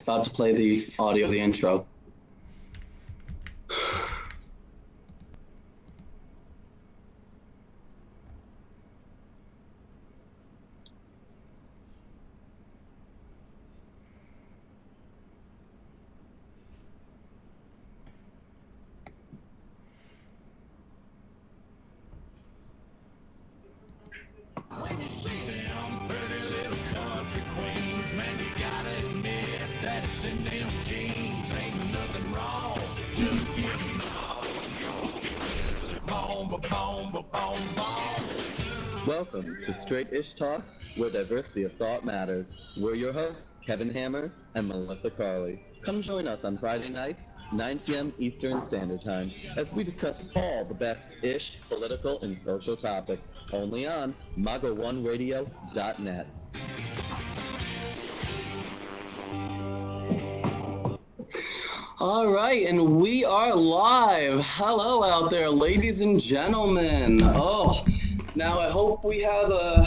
About to play the audio, the intro. When you see them pretty little country queens, man, you gotta admit that it's in them jeans. Ain't nothing wrong, just get them boom, boom, boom, boom, boom. Welcome to Straight-ish Talk, where diversity of thought matters. We're your hosts, Kevin Hammer and Melissa Carley. Come join us on Friday nights, 9 p.m. Eastern Standard Time, as we discuss all the best-ish political and social topics, only on MagoOneRadio.net. All right, and we are live. Hello out there, ladies and gentlemen. Oh, now I hope we have a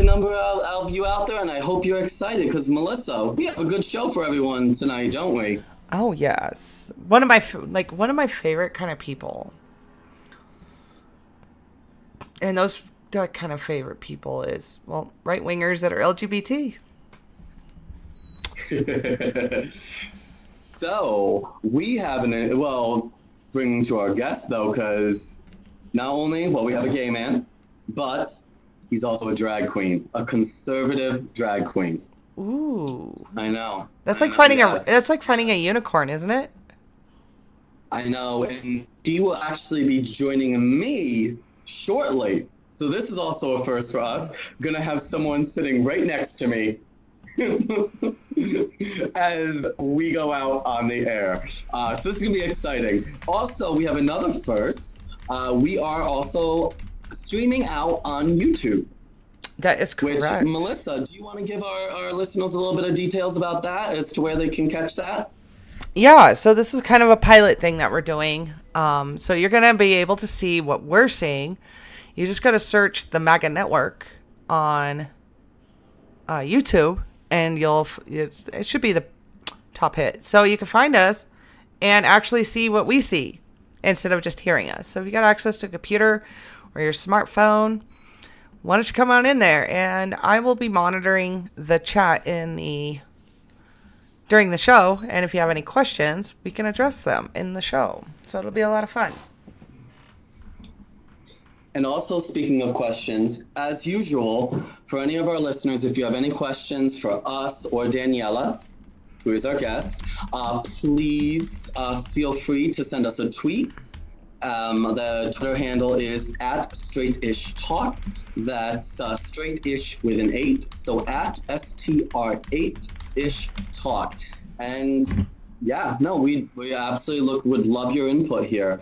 number of you out there, and I hope you're excited because Melissa, we have a good show for everyone tonight, don't we? Oh yes, one of my favorite kind of people, and that kind of favorite people is, well, right wingers that are LGBT. So we have bringing to our guest though, because not only we have a gay man, but he's also a drag queen, a conservative drag queen. Ooh, I know. That's like finding a unicorn, isn't it? I know, and he will actually be joining me shortly. So this is also a first for us. Gonna have someone sitting right next to me as we go out on the air. So this is gonna be exciting. Also, we have another first. We are also streaming out on YouTube. That is correct. Which, Melissa, do you want to give our listeners a little bit of details about that as to where they can catch that? Yeah, so this is kind of a pilot thing that we're doing. So you're going to be able to see what we're seeing. You just got to search the MAGA Network on YouTube, and it should be the top hit. So you can find us and actually see what we see instead of just hearing us. So if you got access to a computer or your smartphone, why don't you come on in there, and I will be monitoring the chat during the show, and if you have any questions, we can address them in the show. So it'll be a lot of fun. And also, speaking of questions, as usual, for any of our listeners, if you have any questions for us or Daniella, who is our guest, please feel free to send us a tweet. The Twitter handle is @straightish_talk. That's straightish with an 8. So @STR8ish_talk. And yeah, no, we absolutely would love your input here.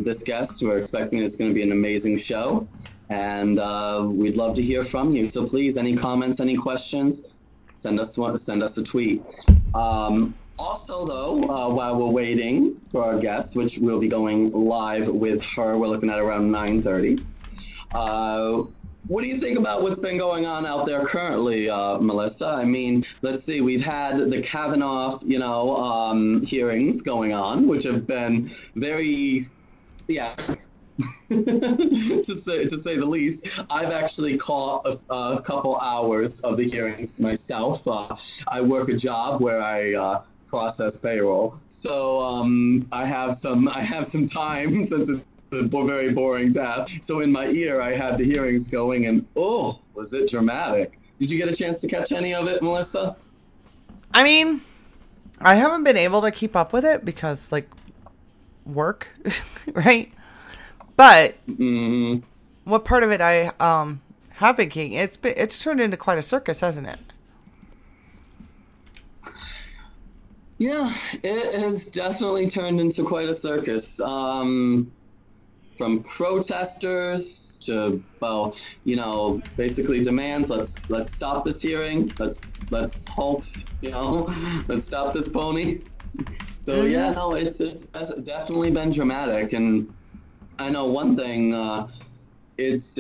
This guest, we're expecting it's going to be an amazing show, and we'd love to hear from you. So please, any comments, any questions, send us a tweet. Also, though, while we're waiting for our guest, which we'll be going live with her, we're looking at around 9:30. What do you think about what's been going on out there currently, Melissa? I mean, let's see, we've had the Kavanaugh, hearings going on, which have been very, to say the least. I've actually caught a couple hours of the hearings myself. I work a job where I process payroll, so I have some time since it's a very boring task. So in my ear, I had the hearings going, and oh, was it dramatic? Did you get a chance to catch any of it, Melissa? I mean, I haven't been able to keep up with it because, work, right? But what part of it I have been keeping, it's turned into quite a circus, hasn't it? Yeah, it has definitely turned into quite a circus. From protesters to, basically demands. Let's stop this hearing. Let's halt. Let's stop this pony. So yeah, no, it's definitely been dramatic, and I know one thing. It's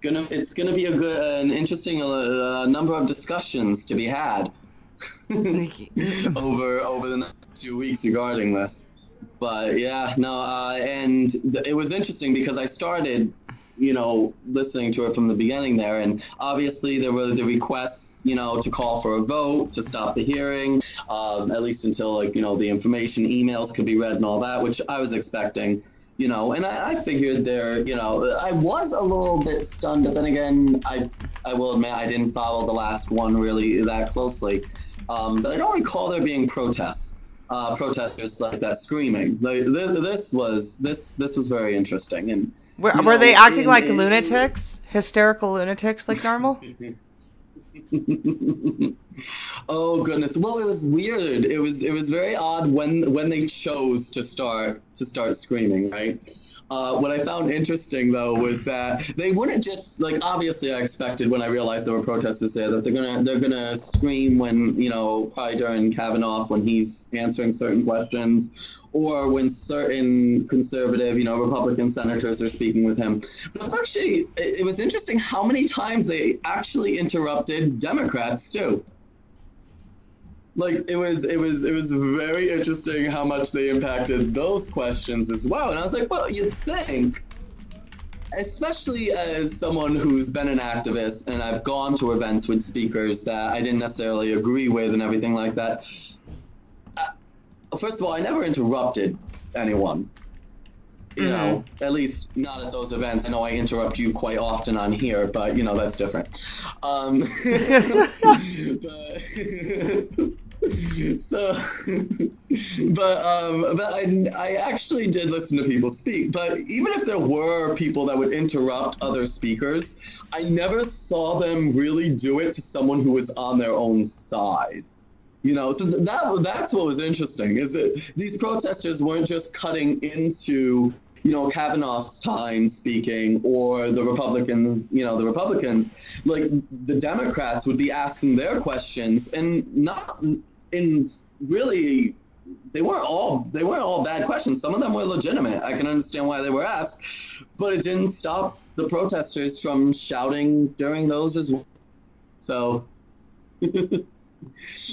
gonna be an interesting number of discussions to be had, over the next 2 weeks regarding this. But yeah, no, and it was interesting because I started, listening to it from the beginning there, and obviously there were the requests, to call for a vote to stop the hearing, at least until the information emails could be read and all that, which I was expecting. And I figured there, I was a little bit stunned, but then again, I will admit I didn't follow the last one really that closely. But I don't recall there being protesters like that screaming. Like, this was very interesting. And were they acting like lunatics, hysterical lunatics like normal? Oh goodness! Well, it was weird. It was very odd when they chose to start screaming, right? What I found interesting though was that they wouldn't just obviously I expected when I realized there were protesters there that they're gonna scream when probably during Kavanaugh when he's answering certain questions or when certain conservative Republican senators are speaking with him. But it was interesting how many times they actually interrupted Democrats too. It was very interesting how much they impacted those questions as well. And I was like, well, you think, especially as someone who's been an activist and I've gone to events with speakers that I didn't necessarily agree with and everything like that. First of all, I never interrupted anyone. At least not at those events. I know I interrupt you quite often on here, but that's different. But I actually did listen to people speak. But even if there were people that would interrupt other speakers, I never saw them really do it to someone who was on their own side. So that's what was interesting, is that these protesters weren't just cutting into, Kavanaugh's time speaking, or the Republicans, the Democrats would be asking their questions, and really, they weren't all bad questions. Some of them were legitimate. I can understand why they were asked, but it didn't stop the protesters from shouting during those as well. So.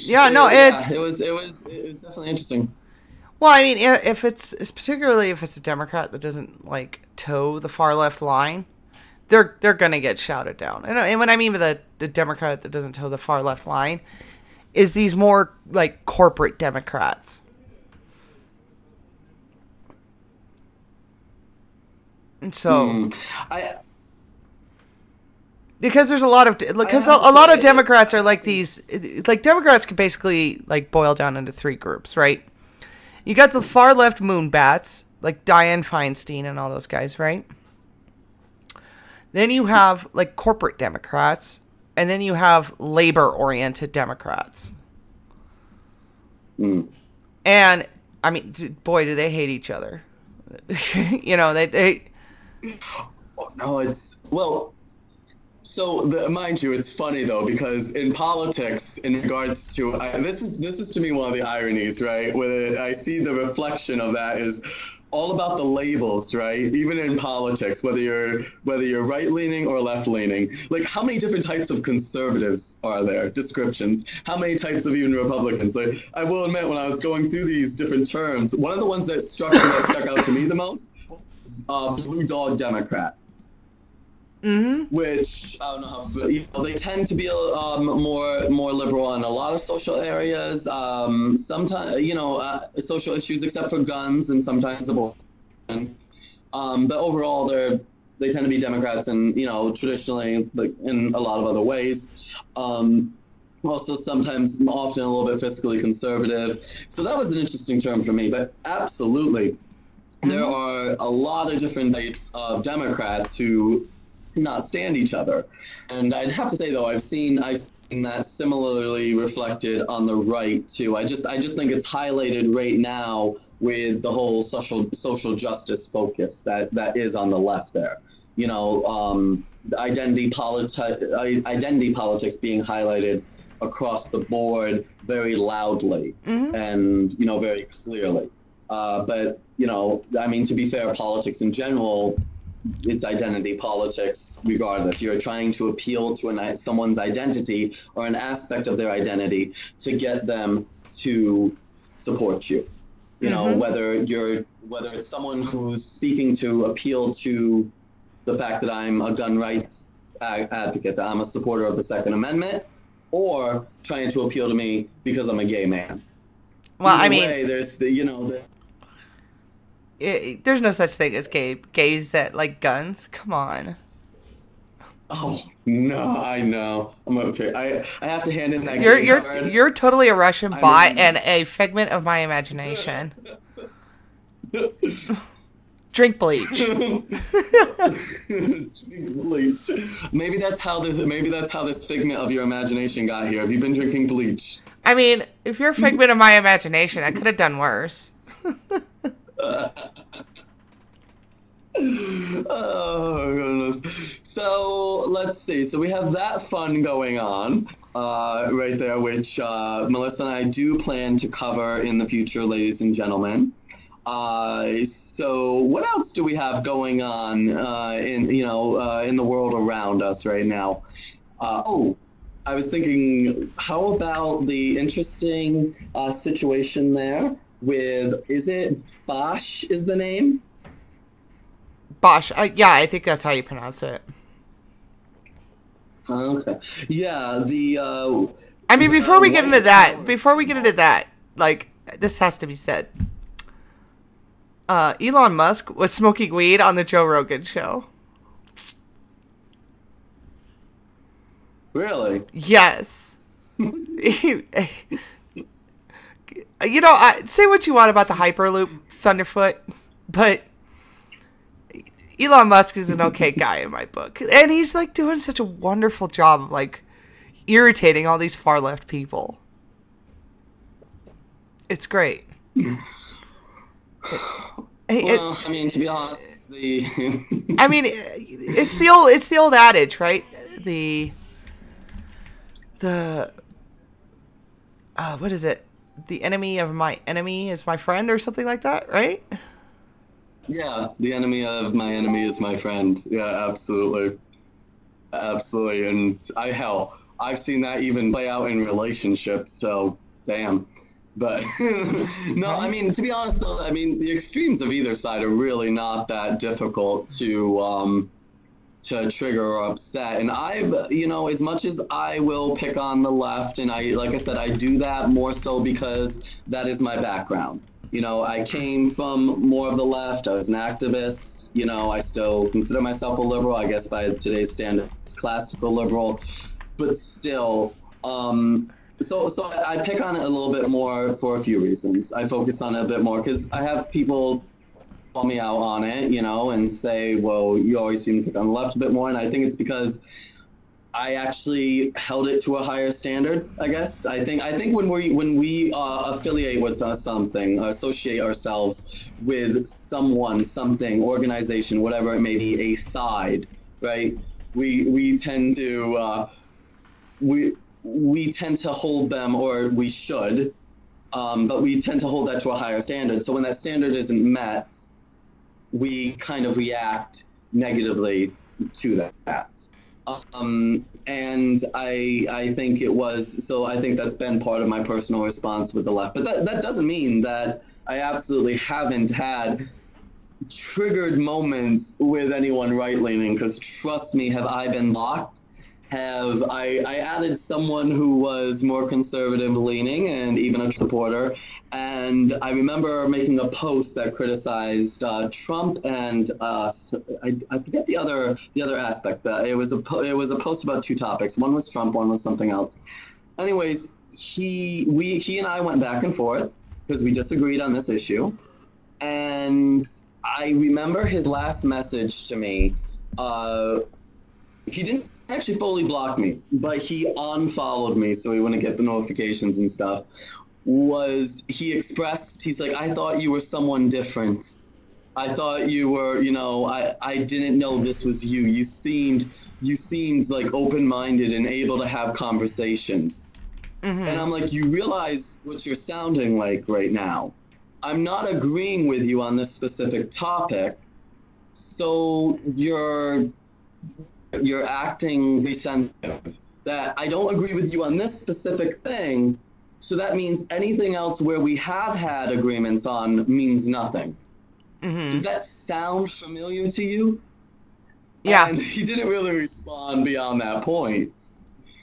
Yeah, no, it was definitely interesting. Well, I mean, particularly if it's a Democrat that doesn't toe the far left line, they're gonna get shouted down. And what I mean by the Democrat that doesn't toe the far left line is these more corporate Democrats. And so because there's a lot of a lot of Democrats are these Democrats can basically boil down into three groups, right? You got the far left moonbats like Dianne Feinstein and all those guys, right? Then you have corporate Democrats, and then you have labor oriented Democrats. And I mean, boy, do they hate each other. They Oh, no, it's well. So, mind you, it's funny though, because in politics, in regards to this is to me one of the ironies, right? Where I see the reflection of that is all about the labels, right? Even in politics, whether you're right leaning or left leaning, how many different types of conservatives are there? Descriptions. How many types of even Republicans? I will admit, when I was going through these different terms, one of the ones that stuck out to me the most was Blue Dog Democrat. Mm-hmm. Which I don't know how they tend to be more liberal on a lot of social areas. Sometimes social issues, except for guns and sometimes abortion. But overall, they tend to be Democrats, and traditionally, in a lot of other ways. Also, often a little bit fiscally conservative. So that was an interesting term for me. But absolutely, there are a lot of different types of Democrats who not stand each other. And I'd have to say though, I've seen that similarly reflected on the right too. I just think it's highlighted right now with the whole social justice focus that is on the left there. Identity politics being highlighted across the board very loudly and very clearly. But I mean, to be fair, politics in general it's identity politics regardless. You're trying to appeal to someone's identity or an aspect of their identity to get them to support you. You know, whether it's someone who's speaking to appeal to the fact that I'm a gun rights advocate, that I'm a supporter of the Second Amendment, or trying to appeal to me because I'm a gay man. Well, Either I mean, way, there's the, there's no such thing as gays that like guns. Come on. Oh no, I know. I'm okay. I have to hand in that. You're totally a Russian bot and a figment of my imagination. Drink bleach. Drink bleach. Maybe that's how this figment of your imagination got here. Have you been drinking bleach? I mean, if you're a figment of my imagination, I could have done worse. Oh goodness. So let's see. So we have that fun going on right there, which Melissa and I do plan to cover in the future, ladies and gentlemen. So what else do we have going on in the world around us right now? I was thinking, how about the interesting situation there with, is it Bosch is the name? Bosch. Yeah, I think that's how you pronounce it. Okay. Yeah, I mean, before we get into that, like, this has to be said. Elon Musk was smoking weed on the Joe Rogan show. Really? Yes. You know, say what you want about the Hyperloop Thunderfoot, but Elon Musk is an okay guy in my book. And he's, like, doing such a wonderful job of, like, irritating all these far left people. It's great. Well, I mean, to be honest, I mean, it's the old adage, right? What is it? The enemy of my enemy is my friend, or something like that, right? Yeah, the enemy of my enemy is my friend. Yeah, absolutely. Absolutely. And I've seen that even play out in relationships, so damn. But no, I mean, to be honest though, I mean, the extremes of either side are really not that difficult to trigger or upset. And as much as I will pick on the left, and like I said, I do that more so because that is my background. You know, I came from more of the left. I was an activist. You know, I still consider myself a liberal, I guess by today's standards, classical liberal, but still, so I pick on it a little bit more for a few reasons. I focus on it a bit more because I have people call me out on it, you know, and say, well, you always seem to pick on the left a bit more. And I think it's because I actually held it to a higher standard, I guess. I think when we affiliate with something, associate ourselves with someone, something, organization, whatever it may be, a side, right? We tend to we tend to hold them, or we should, but we tend to hold that to a higher standard. So when that standard isn't met, we kind of react negatively to that. And I think I think that's been part of my personal response with the left. But that doesn't mean that I absolutely haven't had triggered moments with anyone right-leaning, because trust me, have I been blocked? I added someone who was more conservative-leaning and even a supporter, and I remember making a post that criticized Trump and I forget the other aspect. It was a post about two topics. One was Trump, one was something else. Anyways, he and I went back and forth because we disagreed on this issue, and I remember his last message to me. He didn't actually fully block me, but he unfollowed me so he wouldn't get the notifications and stuff. He's like, I thought you were someone different. I thought you were, I didn't know this was you. You seemed like open-minded and able to have conversations. Mm-hmm. And I'm like, you realize what you're sounding like right now. I'm not agreeing with you on this specific topic. So you're acting very sensitive. That I don't agree with you on this specific thing. So that means anything else where we have had agreements on means nothing. Does that sound familiar to you? Yeah. And he didn't really respond beyond that point.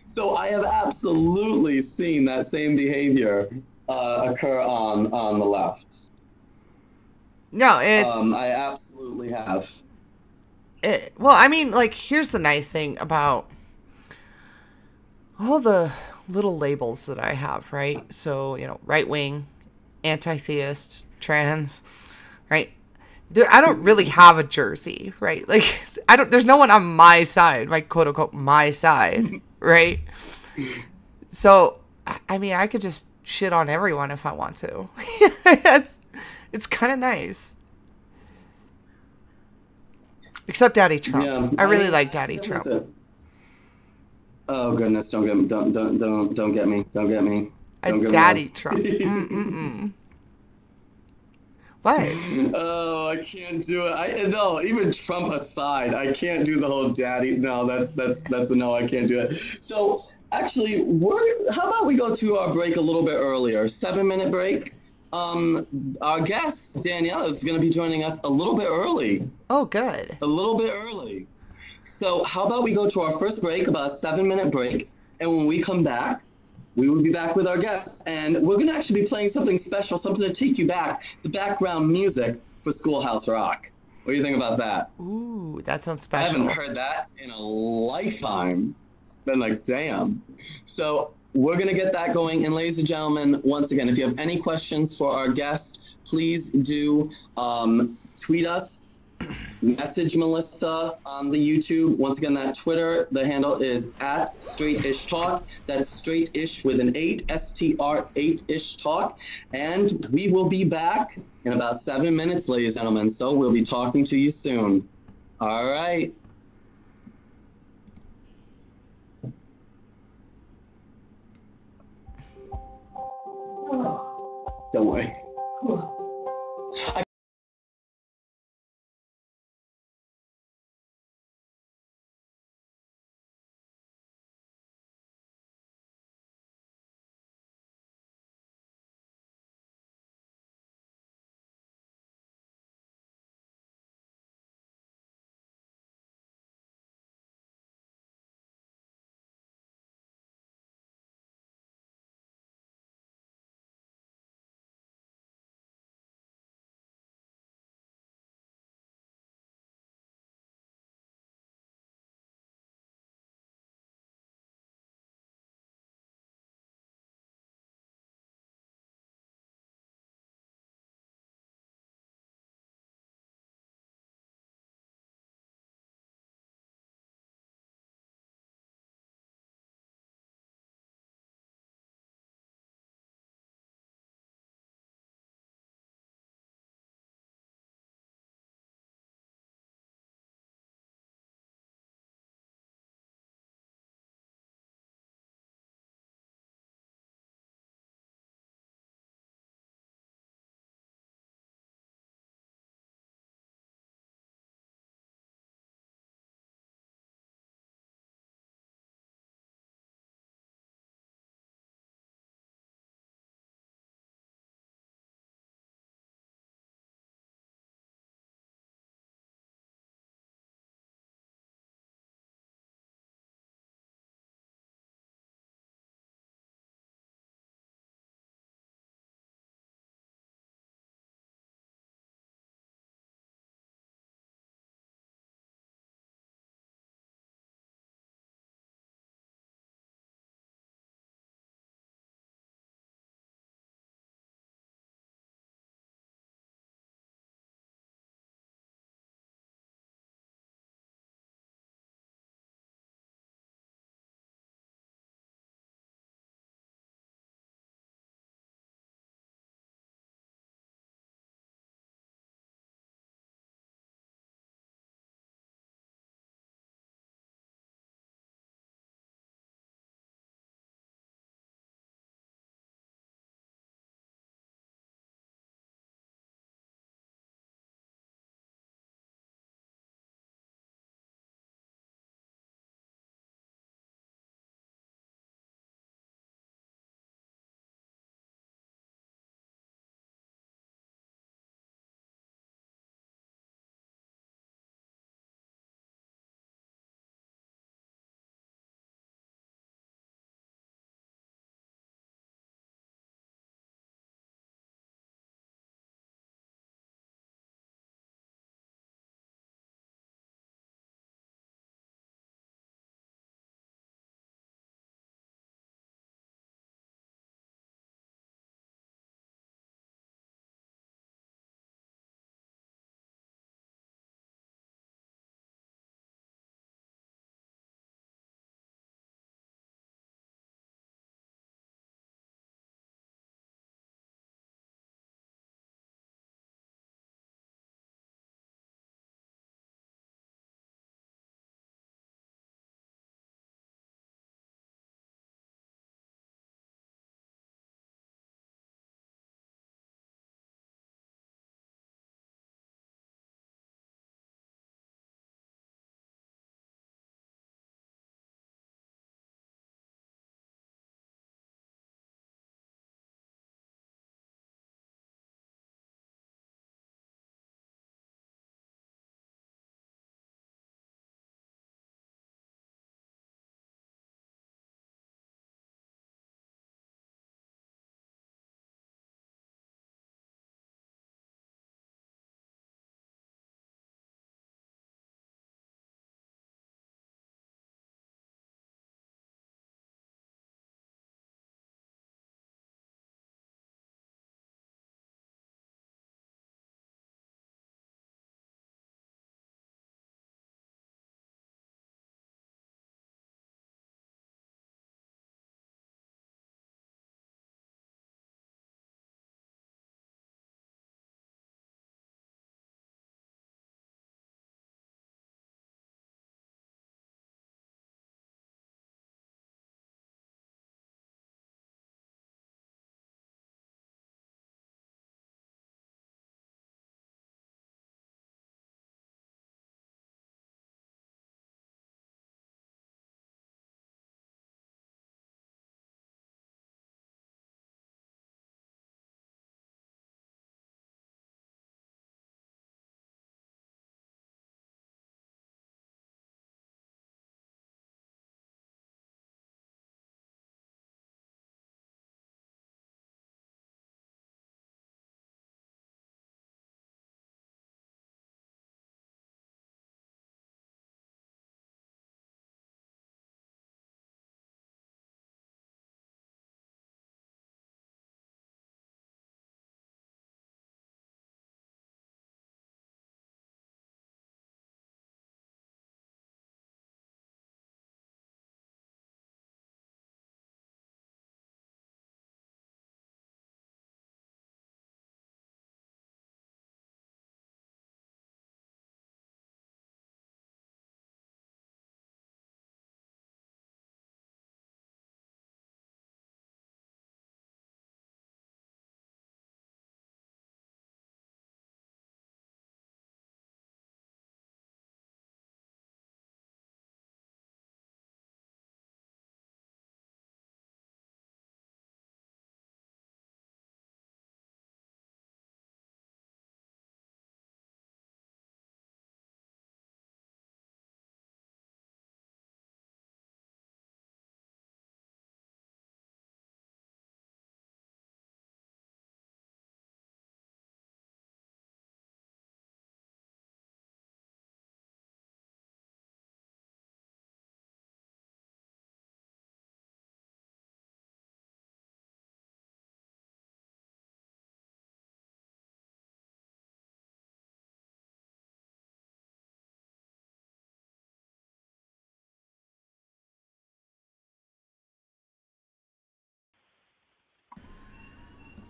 So I have absolutely seen that same behavior occur on the left. No, it's I absolutely have. well, I mean, like, here's the nice thing about all the little labels that I have, right? So, you know, right wing, anti-theist, trans, right? I don't really have a jersey, right? Like, there's no one on my side, my quote unquote, my side, right? So, I mean, I could just shit on everyone if I want to. It's kind of nice. Except Daddy Trump. Yeah, I really mean, like Daddy Trump. Oh goodness! Don't get me! Don't get me! Don't get me! Don't get Daddy me Trump. What? Oh, I can't do it. No, even Trump aside, I can't do the whole daddy. No, that's a no. I can't do it. So actually, how about we go to our break a little bit earlier? 7-minute break. Our guest Danielle is going to be joining us a little bit early. Oh, good. A little bit early. So how about we go to our first break, about a 7-minute break, and when we come back, we will be back with our guests, and we're going to actually be playing something special, something to take you back, the background music for Schoolhouse Rock. What do you think about that? Ooh, that sounds I special. haven't heard that in a lifetime. It's been like, damn. So we're going to get that going, and ladies and gentlemen, once again, if you have any questions for our guest, please do tweet us. Message Melissa on the YouTube. Once again, that Twitter, the handle is at Straight-ish Talk. That's straight-ish with an 8, STR 8-ish Talk. And we will be back in about 7 minutes, ladies and gentlemen. So we'll be talking to you soon. All right. Don't worry.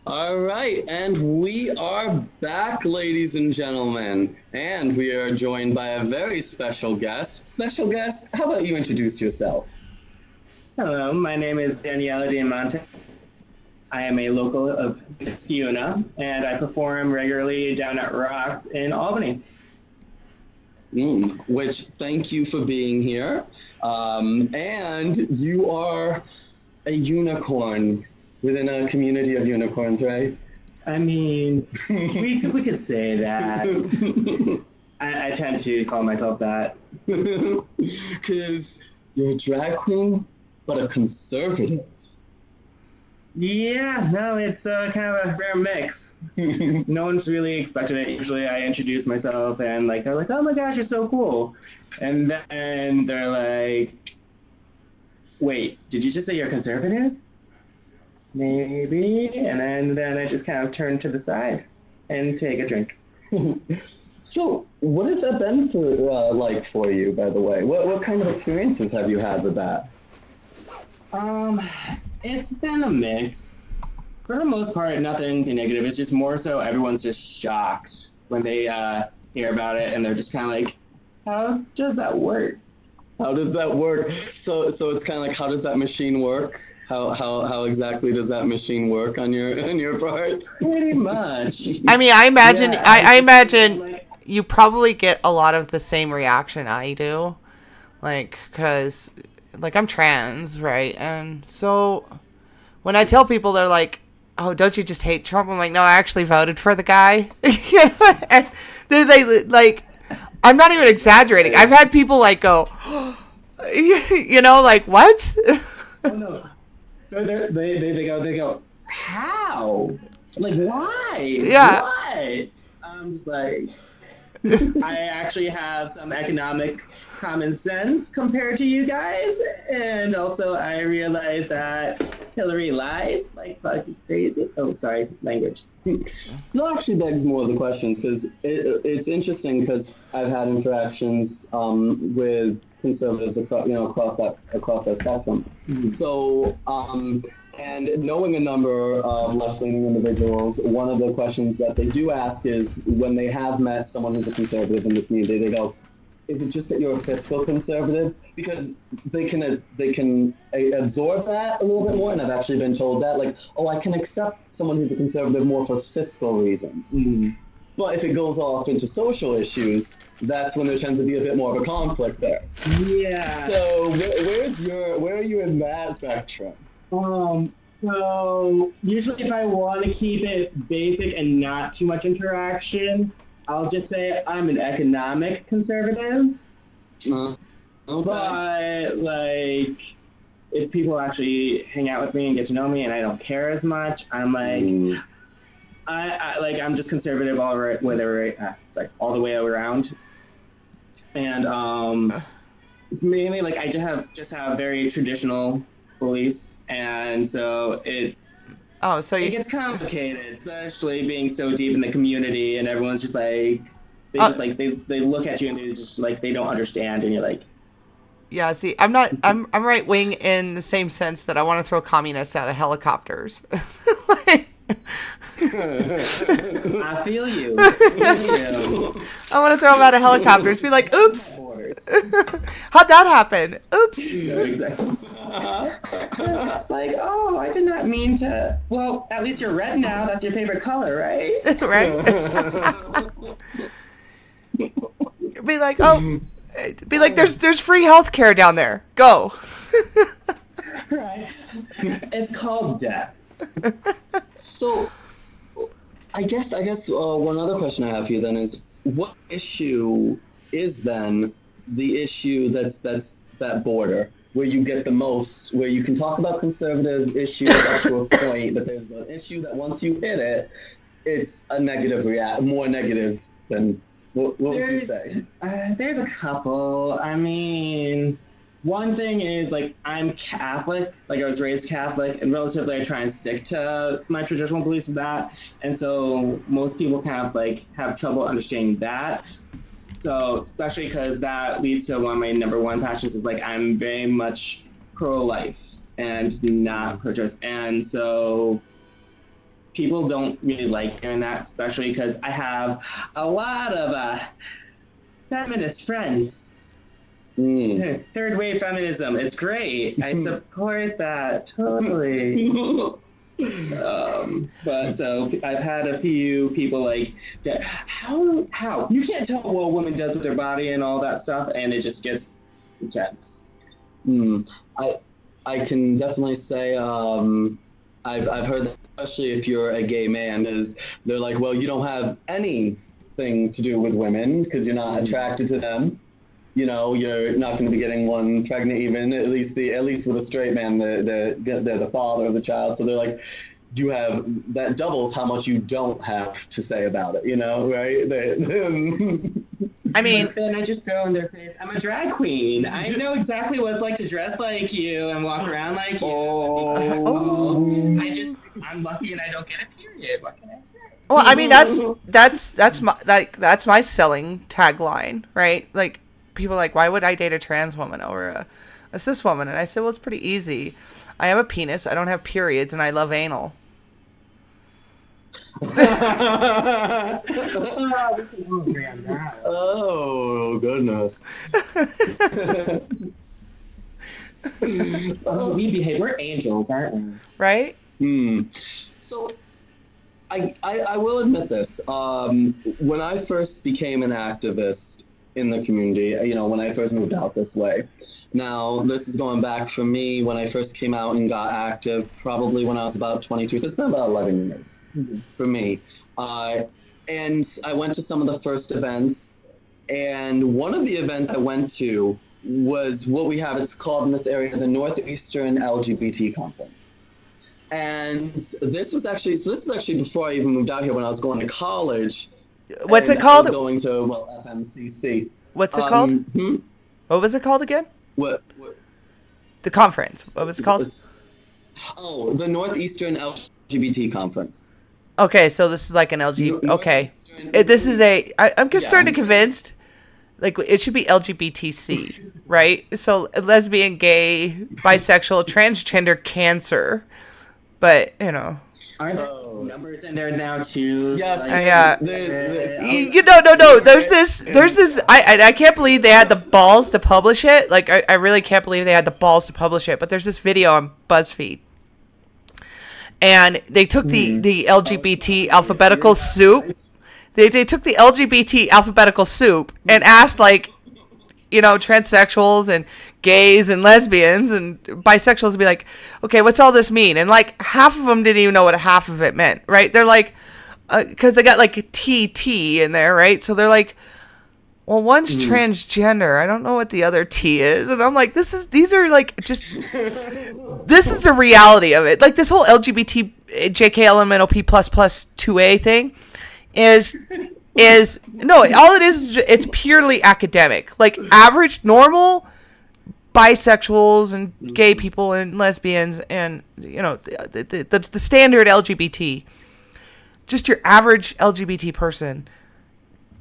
All right, and we are back, ladies and gentlemen, and we are joined by a very special guest. Special guest, how about you introduce yourself? Hello, my name is Daniella Diamonte. I am a local of Siuna, and I perform regularly down at Rocks in Albany. Which, thank you for being here. And you are a unicorn within a community of unicorns, right? I mean, we could say that. I tend to call myself that. Because you're a drag queen, but a conservative. Yeah, no, it's kind of a rare mix. No one's really expecting it. Usually I introduce myself and they're like, oh my gosh, you're so cool. And then they're like, wait, did you just say you're conservative? Maybe. And then I just kind of turn to the side and take a drink. So, what has that been for like for you, by the way? What kind of experiences have you had with that? It's been a mix. For the most part, nothing negative. It's just more so everyone's just shocked when they hear about it, and they're just kind of like, how does that work? How does that work? So it's kind of like, how does that machine work? How exactly does that machine work on your part? Pretty much. I mean, I imagine Yeah, I just imagine like, you probably get a lot of the same reaction I do, like, because like I'm trans, right? And so when I tell people, they're like, oh, don't you just hate Trump? I'm like, no, I actually voted for the guy. You know? And they like, I'm not even exaggerating. I've had people like go, you know, like, what? oh no. They go, how? Like, why? Yeah. What? I'm just like, I actually have some economic common sense compared to you guys, and also I realize that Hillary lies like fucking crazy. Oh, sorry, language. No, actually begs more of the questions, because it's interesting, because I've had interactions with conservatives across that spectrum. Mm-hmm. So and knowing a number of left-leaning individuals, one of the questions that they do ask is, when they have met someone who's a conservative in the community, they go, is it just that you're a fiscal conservative? Because they can absorb that a little bit more, and I've actually been told that, like, oh, I can accept someone who's a conservative more for fiscal reasons. Mm. But if it goes off into social issues, that's when there tends to be a bit more of a conflict there. Yeah. So where are you in that spectrum? So usually if I want to keep it basic and not too much interaction, I'll just say I'm an economic conservative. Okay. But like, if people actually hang out with me and get to know me and I don't care as much, I'm like, I'm just conservative all the way around. And it's mainly like I just have very traditional beliefs, and so it gets complicated, especially being so deep in the community, and everyone's just like they look at you and they're just like they don't understand, and you're like, yeah, see, I'm right wing in the same sense that I want to throw communists out of helicopters. Like, I feel you. I want to throw them out of helicopters. Be like, oops. How'd that happen? Oops. Yeah, exactly. It's like, oh, I did not mean to. Well, at least you're red now. That's your favorite color, right? Right? Be like, oh, be like, there's free healthcare down there. Go. Right. It's called death. So, I guess one other question I have for you then is, what issue is then the issue that's that border where you get the most, where you can talk about conservative issues up to a point, but there's an issue that once you hit it, it's a negative more negative than what would you say? There's a couple. I mean, one thing is, like, I'm Catholic, like I was raised Catholic, and relatively I try and stick to my traditional beliefs of that, and so most people kind of like have trouble understanding that. So, especially because that leads to one of my number one passions is like I'm very much pro-life and not pro-choice, and so people don't really like hearing that, especially because I have a lot of feminist friends. Third wave feminism. It's great. I support that totally. But so I've had a few people like that. How you can't tell what a woman does with her body and all that stuff, and it just gets intense. I can definitely say I've heard that, especially if you're a gay man, is they're like, well, you don't have anything to do with women because you're not attracted to them. You know, you're not going to be getting one pregnant even, at least with a straight man, they're the father of the child. So they're like, that doubles how much you don't have to say about it, you know, right? I mean, but then I just throw in their face, I'm a drag queen. I know exactly what it's like to dress like you and walk around like you. I'm lucky and I don't get a period. What can I say? Well, I mean, that's my selling tagline, right? Like, people are like, why would I date a trans woman over a cis woman? And I said, well, it's pretty easy. I have a penis, I don't have periods, and I love anal. Oh, goodness. We're angels, aren't we? Right? So I will admit this. When I first became an activist in the community, you know, when I first moved out this way. Now, this is going back for me when I first came out and got active, probably when I was about 22. So it's been about 11 years for me. And I went to some of the first events. And one of the events I went to was what we have, it's called in this area, the Northeastern LGBT Conference. And this was actually before I even moved out here, when I was going to college. What's it called? I was going to, FMCC. What's it called? What was it called again? What? The conference. What was it called? The Northeastern LGBT Conference. Okay, so this is like an LGBT. Okay. This is I'm just starting to convinced, like, it should be LGBTC, right? So lesbian, gay, bisexual, transgender, cancer. But, you know. Aren't there numbers in there now too? Yes, No. There's this. I can't believe they had the balls to publish it. Like, I really can't believe they had the balls to publish it. But there's this video on BuzzFeed, and they took the LGBT alphabetical soup. They took the LGBT alphabetical soup and asked, like, you know, transsexuals and gays and lesbians and bisexuals to be like, okay, what's all this mean? And like half of them didn't even know what half of it meant, right? They're like, because they got like a TT in there, right? So they're like, well, one's transgender. I don't know what the other T is. And I'm like, this is the reality of it. Like, this whole LGBT JKLMNOP ++2A thing is no, all it is it's purely academic. Like, average normal bisexuals and gay people and lesbians and, you know, the standard LGBT, just your average LGBT person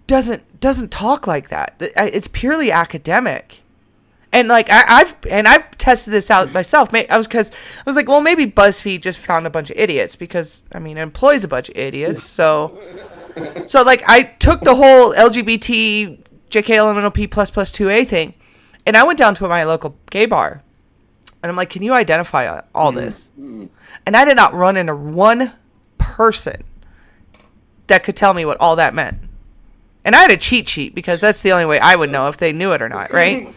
doesn't talk like that. It's purely academic. And like I've tested this out myself. I was like, well, maybe BuzzFeed just found a bunch of idiots, because I mean, it employs a bunch of idiots. So like, I took the whole LGBT JKLMNOP ++2A thing, and I went down to my local gay bar, and I'm like, can you identify all this? And I did not run into one person that could tell me what all that meant. And I had a cheat sheet, because that's the only way I would know if they knew it or not, right?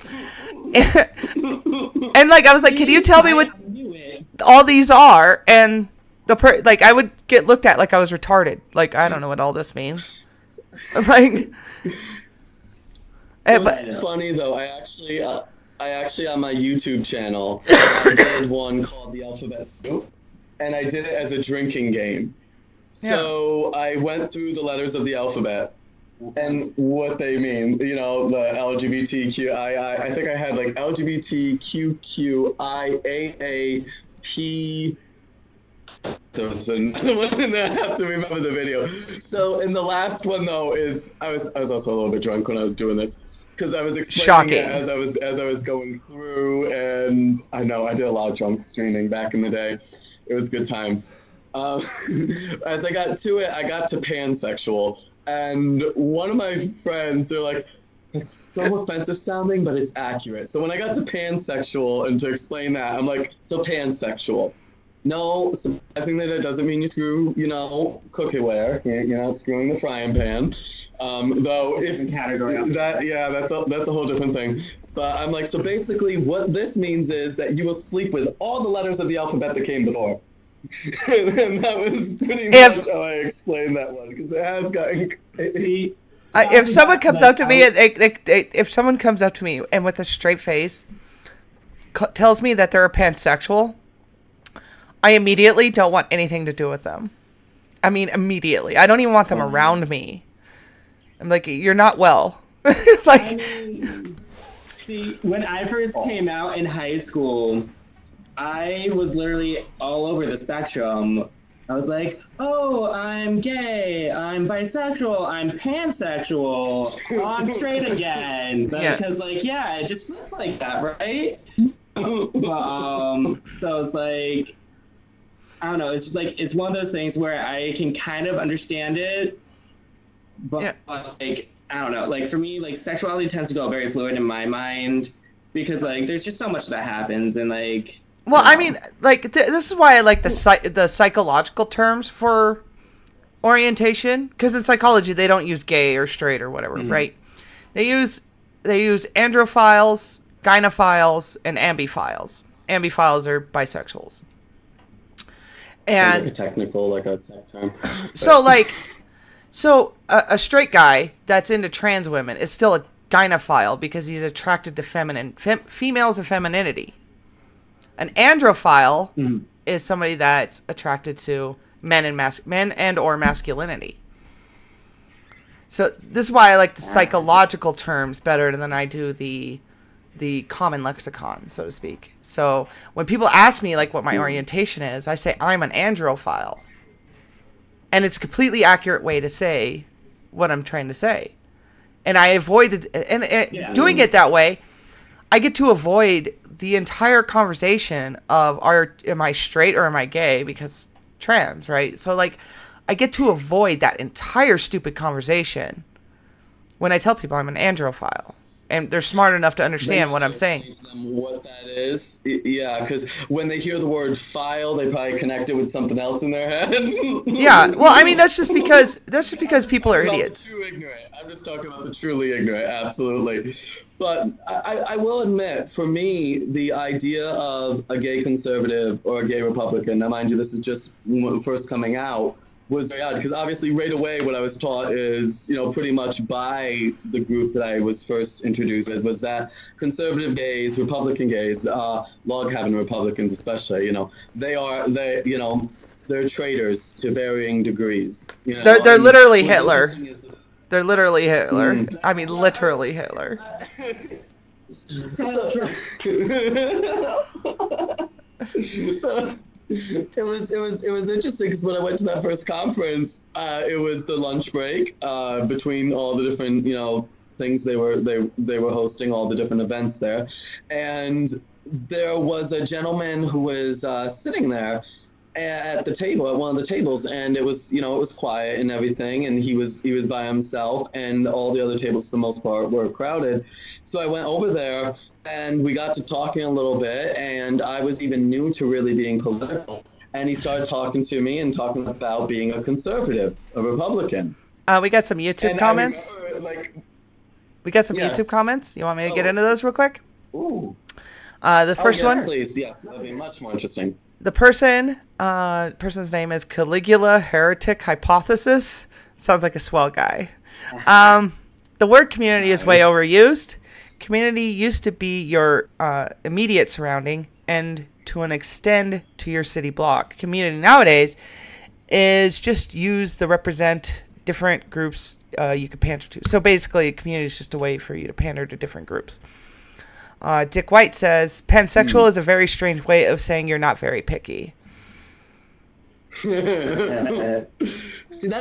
And like, I was like, can you tell me what all these are? And like, I would get looked at like I was retarded. Like, I don't know what all this means. Like, it's funny though. I actually on my YouTube channel, I did one called the Alphabet Soup, and I did it as a drinking game. So I went through the letters of the alphabet and what they mean. You know, the LGBTQI. I think I had like LGBTQQIAAP. There was another one in there. I have to remember the video. So in the last one though, I was also a little bit drunk when I was doing this, because I was explaining it as I was going through, and I know I did a lot of drunk streaming back in the day. It was good times. as I got to it, I got to pansexual, and one of my friends, they're like, "It's so offensive sounding, but it's accurate." So when I got to pansexual, and to explain that, I'm like, "So pansexual." No, surprisingly, that doesn't mean you screw, cookware. You're not screwing the frying pan. Though, if category. that's a whole different thing. But I'm like, so basically, what this means is that you will sleep with all the letters of the alphabet that came before. And that was pretty much how I explained that one, because it has gotten. If someone comes up to me, if someone comes up to me and with a straight face tells me that they're a pansexual, I immediately don't want anything to do with them. I mean, immediately. I don't even want them around me. I'm like, you're not well. Like, see, when I first came out in high school, I was literally all over the spectrum. I was like, oh, I'm gay, I'm bisexual, I'm pansexual, oh, I'm straight again. Because, it just looks like that, right? So it's like, I don't know, it's just like, it's one of those things where I can kind of understand it, but I don't know, for me, sexuality tends to go very fluid in my mind, because there's just so much that happens, and well, I mean, this is why I like the psychological terms for orientation, because in psychology they don't use gay or straight or whatever, right? They use androphiles, gynophiles, and ambiphiles. Ambiphiles are bisexuals. And a technical, a tech term. So a straight guy that's into trans women is still a gynophile because he's attracted to females and femininity. An androphile is somebody that's attracted to men and or masculinity. So this is why I like the psychological terms better than I do the common lexicon, so to speak. So when people ask me what my orientation is, I say I'm an androphile. And it's a completely accurate way to say what I'm trying to say. And I avoid doing it that way, I get to avoid the entire conversation of am I straight or am I gay, because trans, right? So I get to avoid that entire stupid conversation when I tell people I'm an androphile. And they're smart enough to understand what I'm saying. Them what that is. Yeah, because when they hear the word file, they probably connect it with something else in their head. Yeah, well, I mean, that's just because people are idiots. Too ignorant. I'm just talking about the truly ignorant, absolutely. But I will admit, for me, the idea of a gay conservative or a gay Republican, now mind you, this is just first coming out, was very odd, because obviously right away what I was taught is, pretty much by the group that I was first introduced with, was that conservative gays, Republican gays, log-having Republicans especially, they're traitors to varying degrees. They're literally Hitler. They're literally Hitler. I mean, literally Hitler. So it was interesting, because when I went to that first conference, it was the lunch break between all the different things they were hosting, all the different events there, and there was a gentleman who was sitting there at the table, at one of the tables, and it was quiet and everything, and he was by himself, and all the other tables for the most part were crowded. So I went over there and we got to talking a little bit, and I was even new to really being political, and he started talking to me and talking about being a conservative, a Republican. We got some YouTube comments. We got some YouTube comments. You want me to get into those real quick? Ooh. The first one, please. Yes, that'd be much more interesting. The person's name is Caligula Heretic Hypothesis. Sounds like a swell guy. The word community is way overused. Community used to be your immediate surrounding, and to an extent to your city block. Community nowadays is just used to represent different groups you could pander to. So basically, community is just a way for you to pander to different groups. Dick White says, pansexual is a very strange way of saying you're not very picky. See, that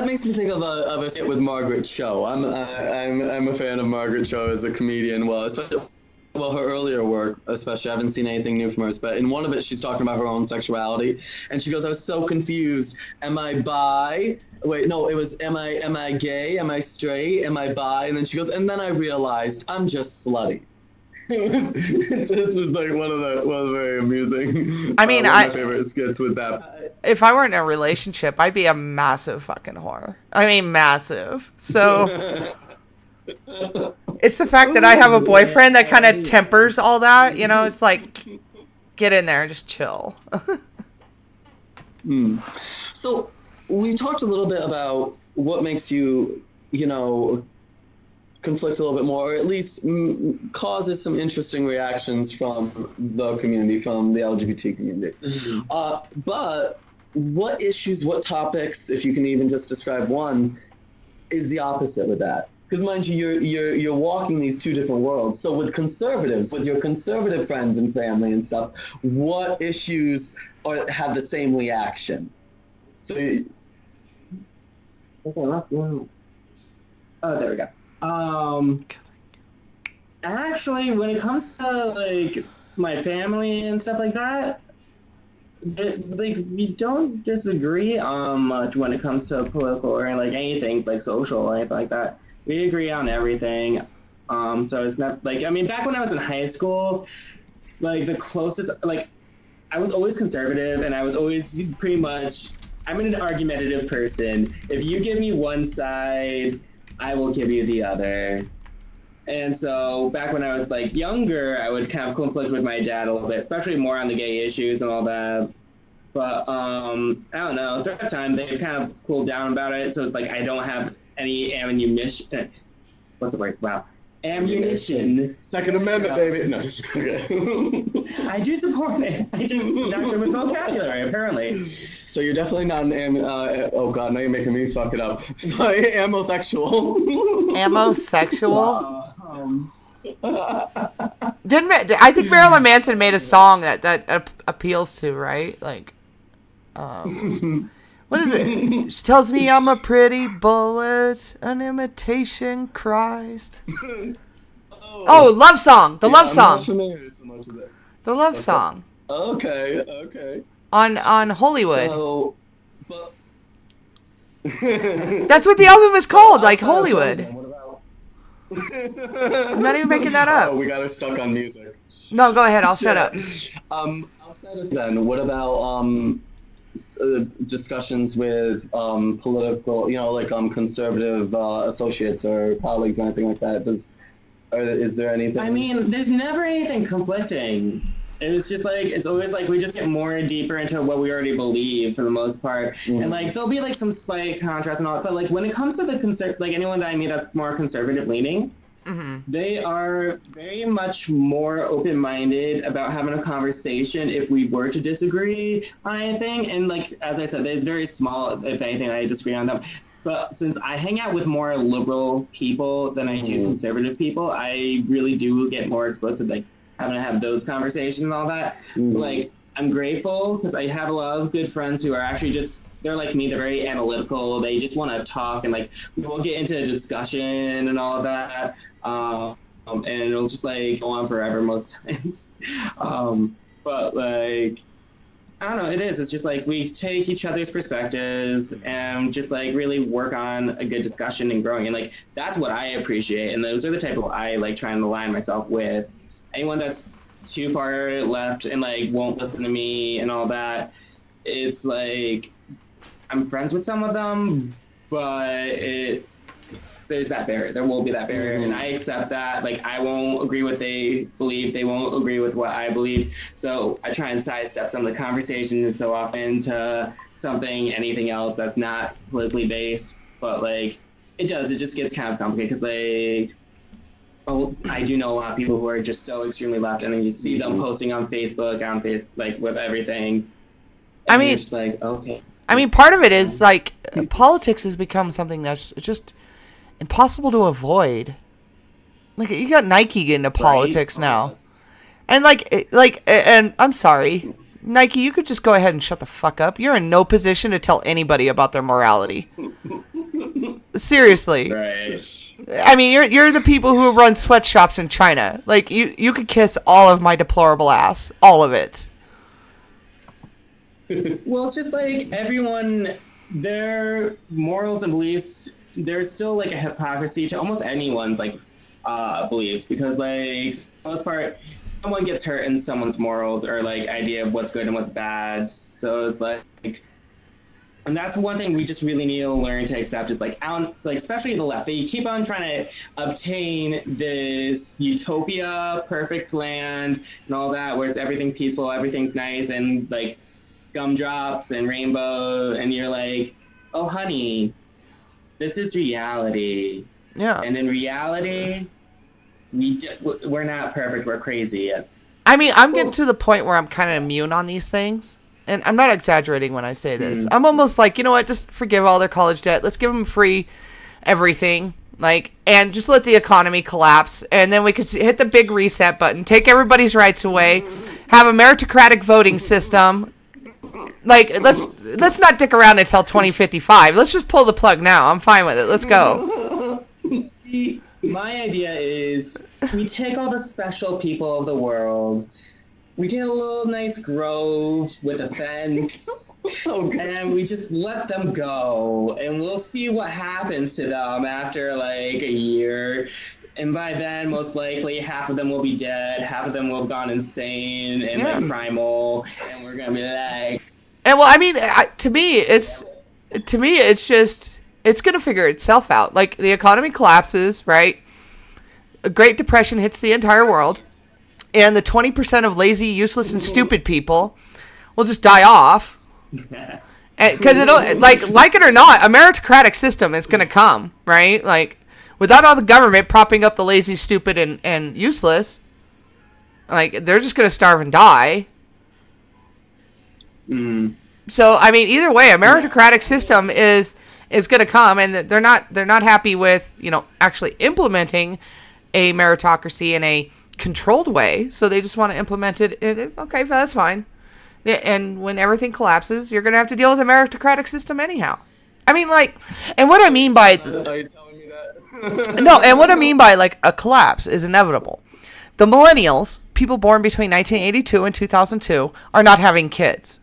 makes me think of a skit with Margaret Cho. I'm a fan of Margaret Cho as a comedian. Well, especially well, her earlier work, especially, I haven't seen anything new from hers, but in one of it, she's talking about her own sexuality, and she goes, "I was so confused. Am I bi? Wait, no, it was, am I gay? Am I straight? Am I bi?" And then she goes, "And then I realized I'm just slutty." It just was like one of the very amusing. I mean, one of my favorite skits with that. If I weren't in a relationship, I'd be a massive fucking whore. I mean, massive. So it's the fact that I have a boyfriend that kind of tempers all that. You know, it's like, get in there and just chill. So we talked a little bit about what makes you, you know, conflict a little bit more, or at least causes some interesting reactions from the community, from the LGBT community. But what issues, what topics, if you can even just describe one, is the opposite with that? Because mind you, you're walking these two different worlds. So with conservatives, with your conservative friends and family and stuff, what issues have the same reaction? So. Okay, last one. Oh, there we go. Actually, when it comes to like my family and stuff like that, like we don't disagree much when it comes to political or like anything like social or anything like that. We agree on everything. So it's not like, I mean, back when I was in high school, like the closest, like I was always conservative and I was always pretty much, I'm an argumentative person. If you give me one side, I will give you the other. And so back when I was like younger, I would kind of conflict with my dad a little bit, especially more on the gay issues and all that. But I don't know, throughout time, they've kind of cooled down about it. So it's like I don't have any ammunition. What's the word? Wow. Ammunition. Second Amendment, baby. No. Okay. I do support it. I just not with vocabulary, apparently. So you're definitely not an oh god, now you're making me fuck it up. Amosexual. Amosexual? I think Marilyn Manson made a song that appeals to, right? Like, what is it? She tells me I'm a pretty bullet, an imitation Christ. Oh, love song. The love song. I'm not familiar so much with that. The love song. Okay. On Hollywood. So, but that's what the album is called, like Hollywood. I'm not even making that up. Oh, we got us stuck on music. No, go ahead. I'll shut up. Outside of then, what about discussions with political, you know, like conservative associates or colleagues or anything like that? Is there anything? I mean, there's never anything conflicting. It's just like, it's always like we just get more deeper into what we already believe for the most part. And like there'll be like some slight contrast and all that. So like when it comes to the like anyone that I meet that's more conservative leaning, they are very much more open-minded about having a conversation if we were to disagree on anything. And like, as I said, there's very small, if anything, I disagree on them. But since I hang out with more liberal people than I do conservative people, I really do get more exposed to like having to have those conversations and all that. Like, I'm grateful because I have a lot of good friends who are actually just, they're like me, they're very analytical. They just want to talk and like, we'll get into a discussion and all of that. And it'll just like go on forever most times. But like, I don't know, it's just like we take each other's perspectives and just like really work on a good discussion and growing. And like, that's what I appreciate. And those are the type of I like trying to align myself with. Anyone that's too far left and like won't listen to me and all that, it's like I'm friends with some of them, but there's that barrier. There will be that barrier, and I accept that. Like I won't agree with what they believe. They won't agree with what I believe. So I try and sidestep some of the conversations so often to anything else that's not politically based. But like it just gets kind of complicated because like. Oh, I do know a lot of people who are just so extremely left, and then you see them posting on Facebook, like with everything. I mean, just like okay. I mean, part of it is like politics has become something that's just impossible to avoid. Like you got Nike getting into politics now, and and I'm sorry, Nike, you could just go ahead and shut the fuck up. You're in no position to tell anybody about their morality. Seriously. Right. I mean, you're the people who run sweatshops in China. Like, you could kiss all of my deplorable ass. All of it. Well, it's just like everyone, their morals and beliefs, there's still like a hypocrisy to almost anyone's like beliefs, because like for the most part, someone gets hurt in someone's morals or like idea of what's good and what's bad. So it's like, and that's one thing we just really need to learn to accept is like, like especially the left, they keep on trying to obtain this utopia, perfect land, and all that, where it's everything peaceful, everything's nice, and like gumdrops and rainbow, and you're like, oh honey, this is reality. Yeah. And in reality, we're not perfect. We're crazy. Yes. I mean, I'm getting to the point where I'm kind of immune on these things. And I'm not exaggerating when I say this. I'm almost like, you know what? Just forgive all their college debt. Let's give them free everything. Like, and just let the economy collapse. And then we could hit the big reset button, take everybody's rights away, have a meritocratic voting system. Like, let's not dick around until 2055. Let's just pull the plug now. I'm fine with it. Let's go. See, my idea is we take all the special people of the world. We get a little nice grove with a fence, and we just let them go, and we'll see what happens to them after like a year. And by then, most likely, half of them will be dead, half of them will have gone insane and like primal, and we're gonna be like. And well, I mean, to me, it's just it's gonna figure itself out. Like the economy collapses, right? A Great Depression hits the entire world. And the 20% of lazy, useless, and stupid people will just die off. Because it'll, like it or not, a meritocratic system is going to come, right? Like, without all the government propping up the lazy, stupid, and useless, like, they're just going to starve and die. So, I mean, either way, a meritocratic system is going to come, and they're not happy with, you know, actually implementing a meritocracy in a controlled way, so they just want to implement it. Okay, that's fine. And when everything collapses, you're going to have to deal with a meritocratic system anyhow. I mean, like, and what I mean by... Are you telling me that? No, and what I mean by, like, a collapse is inevitable. The millennials, people born between 1982 and 2002, are not having kids.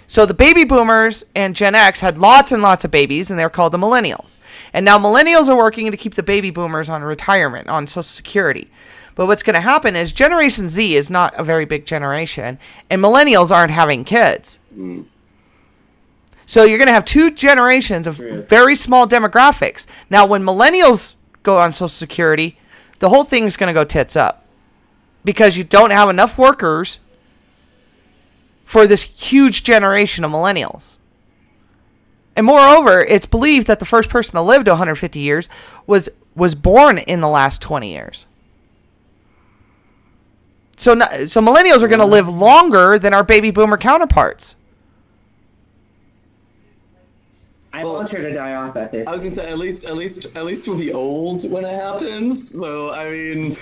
So the baby boomers and Gen X had lots and lots of babies, and they're called the millennials. And now millennials are working to keep the baby boomers on retirement, on Social Security. But what's going to happen is Generation Z is not a very big generation, and millennials aren't having kids. So you're going to have two generations of very small demographics. Now, when millennials go on Social Security, the whole thing is going to go tits up. Because you don't have enough workers for this huge generation of millennials. And moreover, it's believed that the first person to live to 150 years was born in the last 20 years. So millennials are going to live longer than our baby boomer counterparts. I want her to die off at this. I was gonna say at least we'll be old when it happens. So I mean,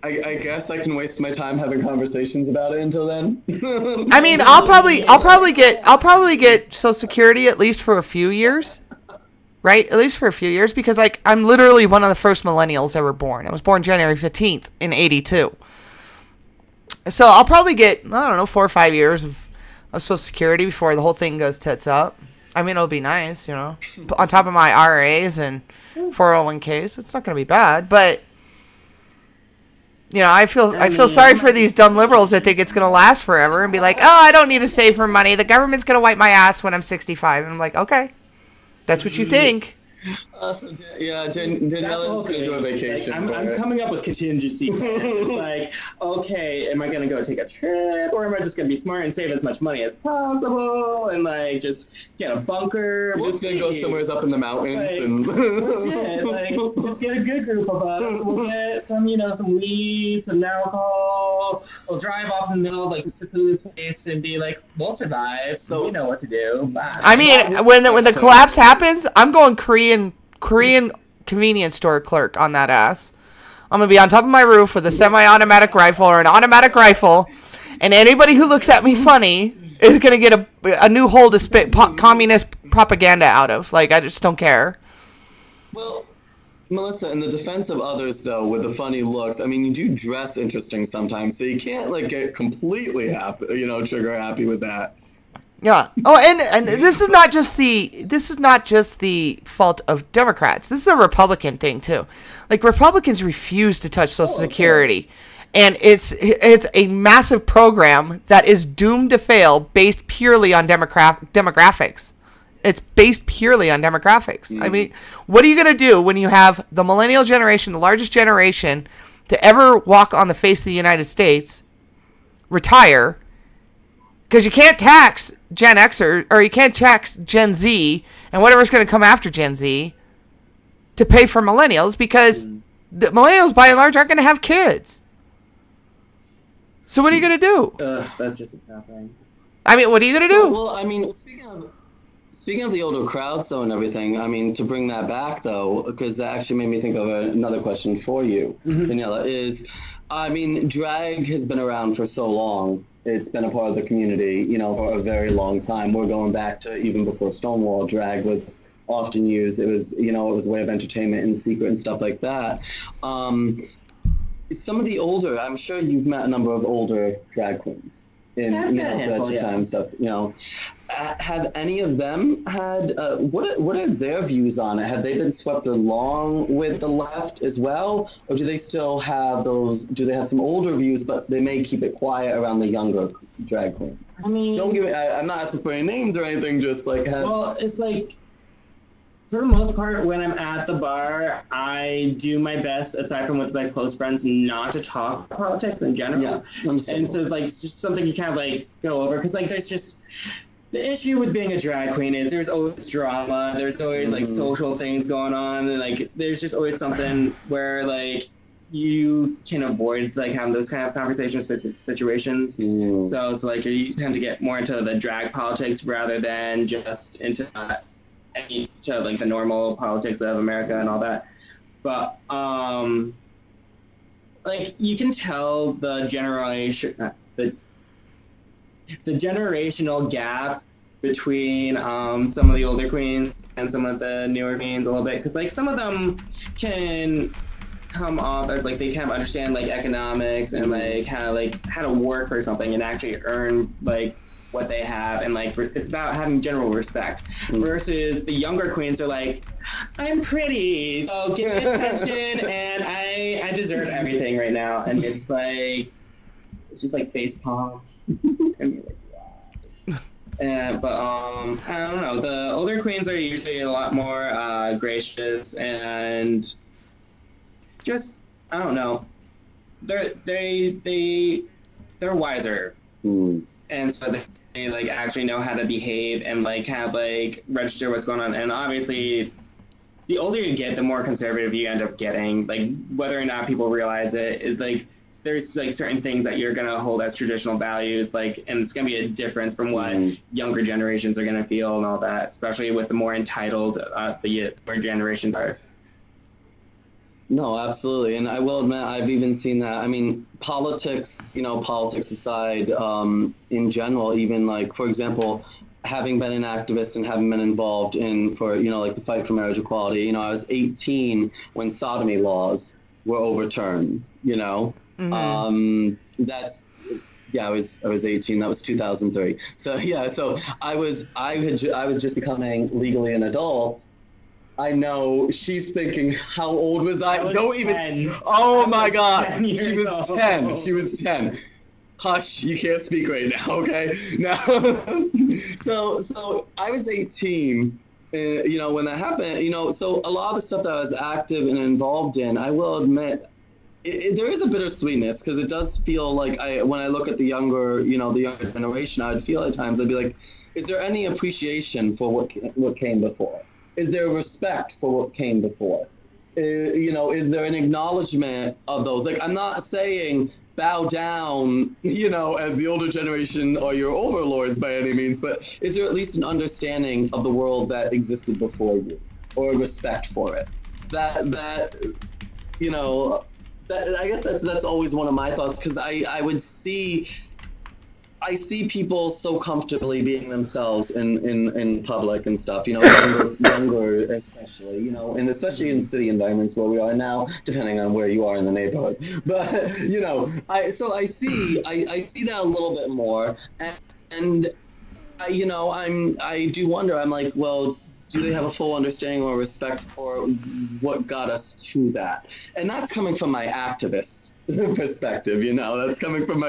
I guess I can waste my time having conversations about it until then. I mean, I'll probably get Social Security at least for a few years, right? At least for a few years, because like I'm literally one of the first millennials ever born. I was born January 15th in '82. So I'll probably get, I don't know, 4 or 5 years of Social Security before the whole thing goes tits up. I mean, it'll be nice, you know, on top of my IRAs and 401ks. It's not going to be bad, but you know, I feel sorry for these dumb liberals that think it's going to last forever and be like, oh, I don't need to save for money. The government's going to wipe my ass when I'm 65. And I'm like, okay, that's what you think. Awesome. Yeah, Daniella's going to do a vacation. Like, I'm coming up with contingency plans. Like, okay, am I going to go take a trip, or am I just going to be smart and save as much money as possible and like just get a bunker? We're just going to go somewhere up in the mountains. Like, and that's it. Like, just get a good group of us. We'll get some, you know, some weed, some alcohol. We'll drive off in the middle of like a secluded place and be like, we'll survive. So we know what to do. Bye. I mean, when the collapse happens, I'm going Korean convenience store clerk on that ass. I'm going to be on top of my roof with a semi-automatic rifle or an automatic rifle, and anybody who looks at me funny is going to get a new hole to spit communist propaganda out of. Like, I just don't care. Well, Melissa, in the defense of others, though, with the funny looks, I mean, you do dress interesting sometimes, so you can't like get completely happy, trigger happy with that. Yeah. Oh, and this is not just the fault of Democrats. This is a Republican thing too. Like Republicans refuse to touch Social Security, and it's a massive program that is doomed to fail based purely on demographics. It's based purely on demographics. I mean, what are you going to do when you have the millennial generation, the largest generation to ever walk on the face of the United States, retire? Because you can't tax Gen X or you can't tax Gen Z and whatever's going to come after Gen Z to pay for millennials, because the millennials, by and large, aren't going to have kids. So what are you going to do? That's just fascinating. I mean, what are you going to do? Well, I mean, speaking of the older crowd, so and everything, I mean, to bring that back, though, because that actually made me think of another question for you, Daniella, is, I mean, drag has been around for so long. It's been a part of the community, for a very long time. We're going back to even before Stonewall. Drag was often used. It was, it was a way of entertainment in secret and stuff like that. Some of the older, I'm sure you've met a number of older drag queens in time stuff. Have any of them had what are their views on it? Have they been swept along with the left as well, or do they still have those? Do they have some older views, but they may keep it quiet around the younger drag queens? I mean, don't give me. I'm not asking for any names or anything. Just like well, it's like, for the most part, when I'm at the bar, I do my best, aside from with my close friends, not to talk politics in general. Yeah, and so it's just something you kind of like go over, because like there's just. The issue with being a drag queen is there's always drama, there's always like social things going on, and like there's just always something where like you can avoid like having those kind of conversation situations. So it's like you tend to get more into the drag politics rather than just into like the normal politics of America and all that. But like you can tell the generational gap between some of the older queens and some of the newer queens a little bit, because like some of them can come off as like they kind of understand like economics and like how to work or something and actually earn like what they have, and like it's about having general respect. Versus the younger queens are like, I'm pretty, so give me attention and I deserve everything right now, and it's just like face palm. And you're like, wow. But I don't know. The older queens are usually a lot more gracious and just, I don't know. They're wiser, and so they like actually know how to behave and like have like register what's going on. And obviously, the older you get, the more conservative you end up getting. Like whether or not people realize it, it's like. There's like certain things that you're gonna hold as traditional values, like, and it's gonna be a difference from what younger generations are gonna feel and all that, especially with the more entitled the younger generations are. No, absolutely, and I will admit I've even seen that. I mean, politics aside, in general, even like for example, having been an activist and having been involved in like the fight for marriage equality. I was 18 when sodomy laws were overturned. That's I was 18. That was 2003. So yeah, so I was just becoming legally an adult. I know she's thinking, how old was I? Don't 10. Even. Oh my God, she was 10. She was 10. Hush, you can't speak right now, okay? Now, so I was 18. When that happened, so a lot of the stuff that I was active and involved in, I will admit. There is a bittersweetness, because it does feel like when I look at the younger generation, I'd feel at times I'd be like, is there any appreciation for what came before? Is there respect for what came before? Is there an acknowledgement of those? Like, I'm not saying bow down, as the older generation or your overlords by any means, but is there at least an understanding of the world that existed before you, or a respect for it? I guess that's always one of my thoughts, because I I see people so comfortably being themselves in public and stuff, you know, younger especially, you know, and especially in city environments where we are now, depending on where you are in the neighborhood. But, you know, I see that a little bit more. And you know, I do wonder. I'm like, well, do they have a full understanding or respect for what got us to that? And that's coming from my activist perspective. You know, that's coming from my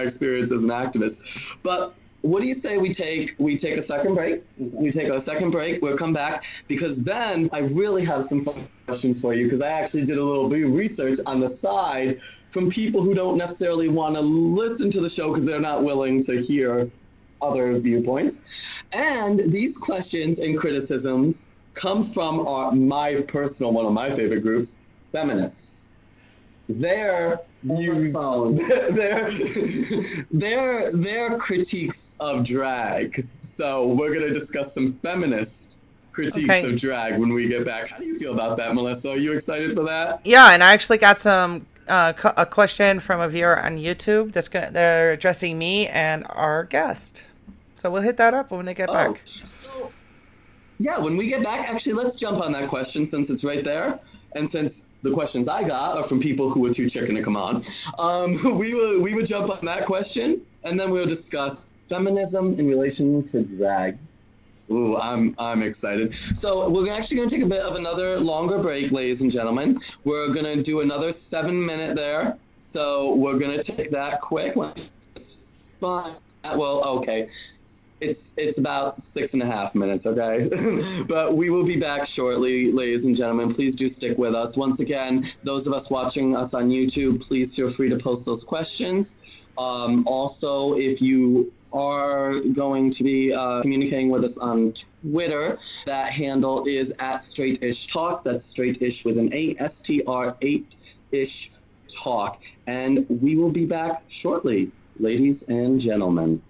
experience as an activist. But what do you say we take a second break? We take a second break. We'll come back because then I really have some fun questions for you because I actually did a little bit of research on the side from people who don't necessarily want to listen to the show because they're not willing to hear other viewpoints. And these questions and criticisms come from my personal, one of my favorite groups, feminists. Their views, their critiques of drag. So we're going to discuss some feminist critiques of drag when we get back. How do you feel about that, Melissa? Are you excited for that? Yeah, and I actually got some a question from a viewer on YouTube they're addressing me and our guest. So we'll hit that up when they get back. So, yeah, when we get back, actually, let's jump on that question since it's right there. And since the questions I got are from people who were too chicken to come on, we would jump on that question, and then we'll discuss feminism in relation to drag. Ooh, I'm excited. So we're actually going to take a bit of another longer break, ladies and gentlemen. We're going to do another 7-minute there. So we're going to take that quick. Fine. Well, okay. It's about 6.5 minutes, okay? But we will be back shortly, ladies and gentlemen. Please do stick with us. Once again, those of us watching us on YouTube, please feel free to post those questions. Also, if you are going to be communicating with us on Twitter, that handle is @StraightishTalk. That's straightish with an A, STR8ish talk. And we will be back shortly, ladies and gentlemen.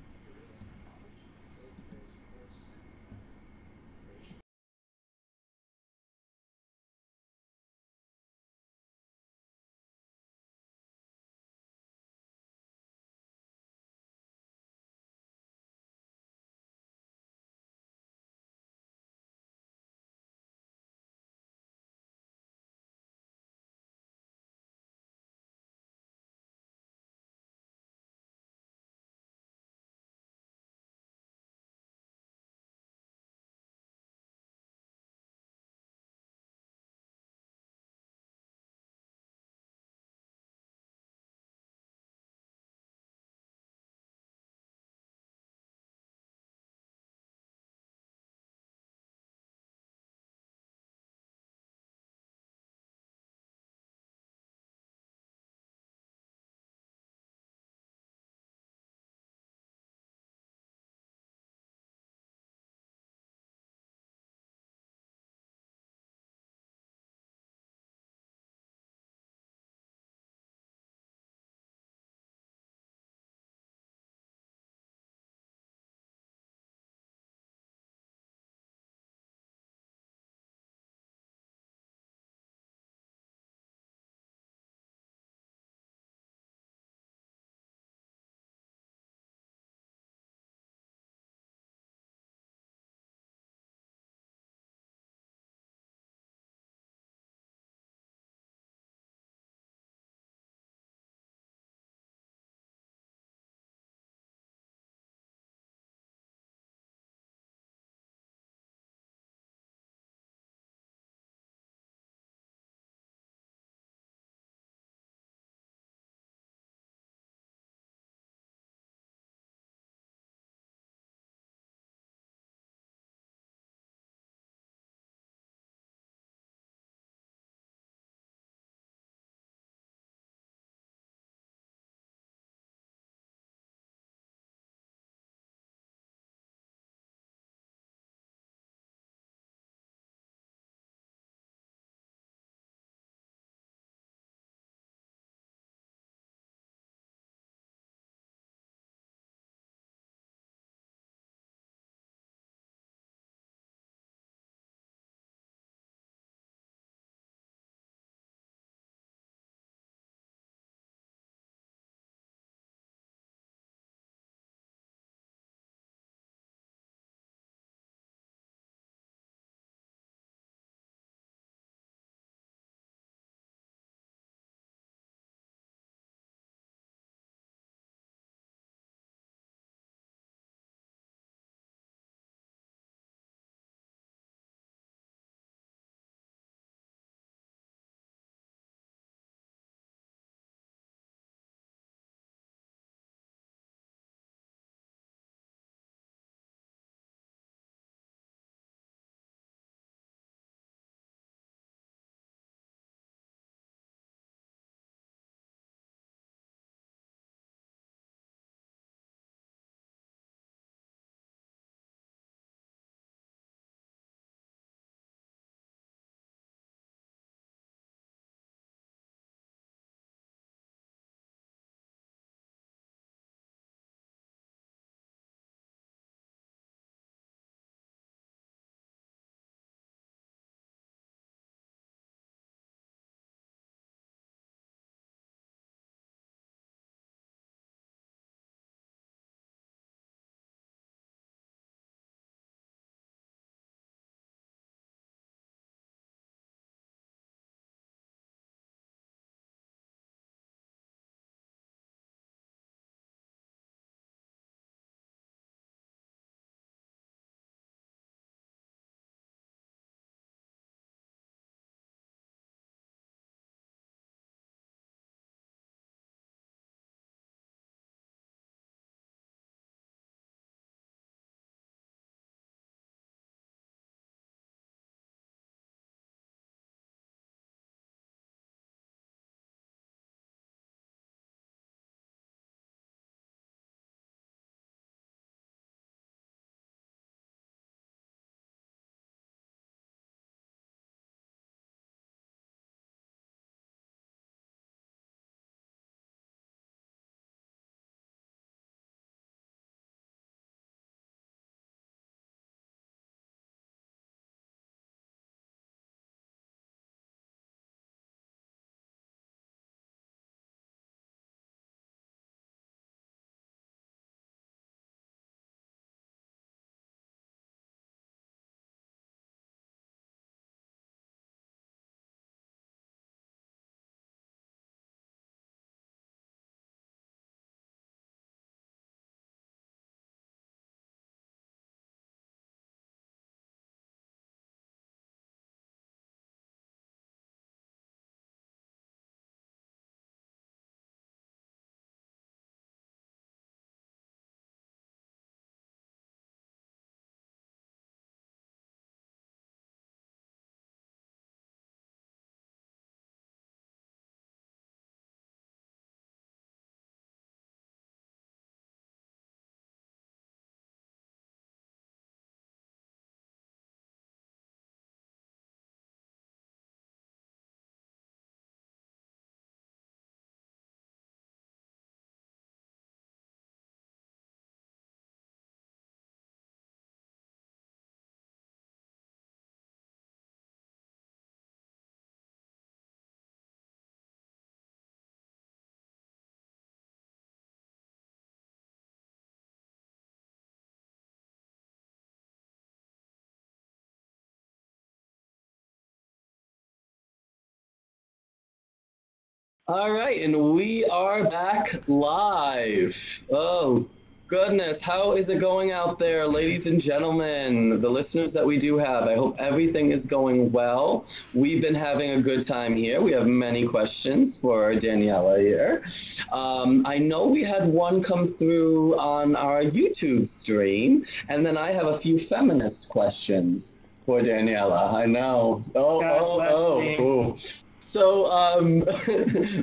All right, and we are back live. Oh, goodness, how is it going out there, ladies and gentlemen, the listeners that we do have? I hope everything is going well. We've been having a good time here. We have many questions for Daniella here. I know we had one come through on our YouTube stream, and then I have a few feminist questions for Daniella. I know. Oh. So,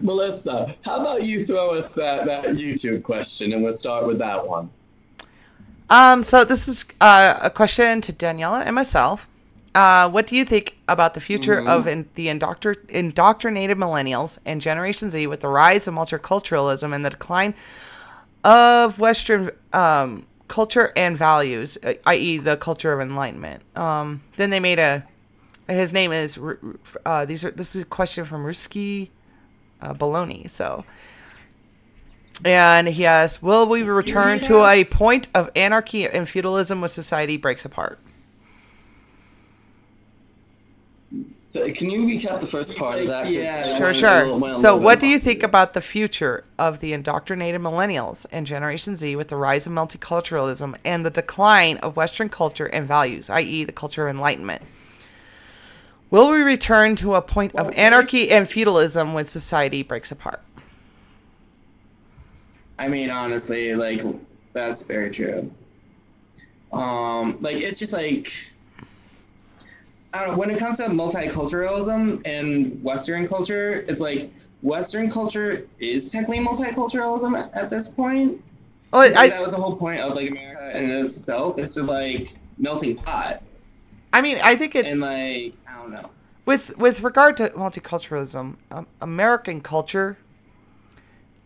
Melissa, how about you throw us that YouTube question, and we'll start with that one. So this is a question to Daniella and myself. What do you think about the future of the indoctrinated millennials and Generation Z with the rise of multiculturalism and the decline of Western culture and values, i.e., the culture of enlightenment? Then they made his name is this is a question from Ruski Baloney. So, and he asked, will we return to a point of anarchy and feudalism when society breaks apart? So can you recap the first part of that? Yeah. Sure. So what do you think about the future of the indoctrinated millennials and Generation Z with the rise of multiculturalism and the decline of Western culture and values, i.e. the culture of enlightenment? Will we return to a point of anarchy and feudalism when society breaks apart? I mean, honestly, like, that's very true. Like, it's just like, I don't know, when it comes to multiculturalism and Western culture, it's like, Western culture is technically multiculturalism at this point. Oh, that was the whole point of, like, America in itself. It's just, like, melting pot. I mean, I think it's... And, like, I don't know. With regard to multiculturalism, American culture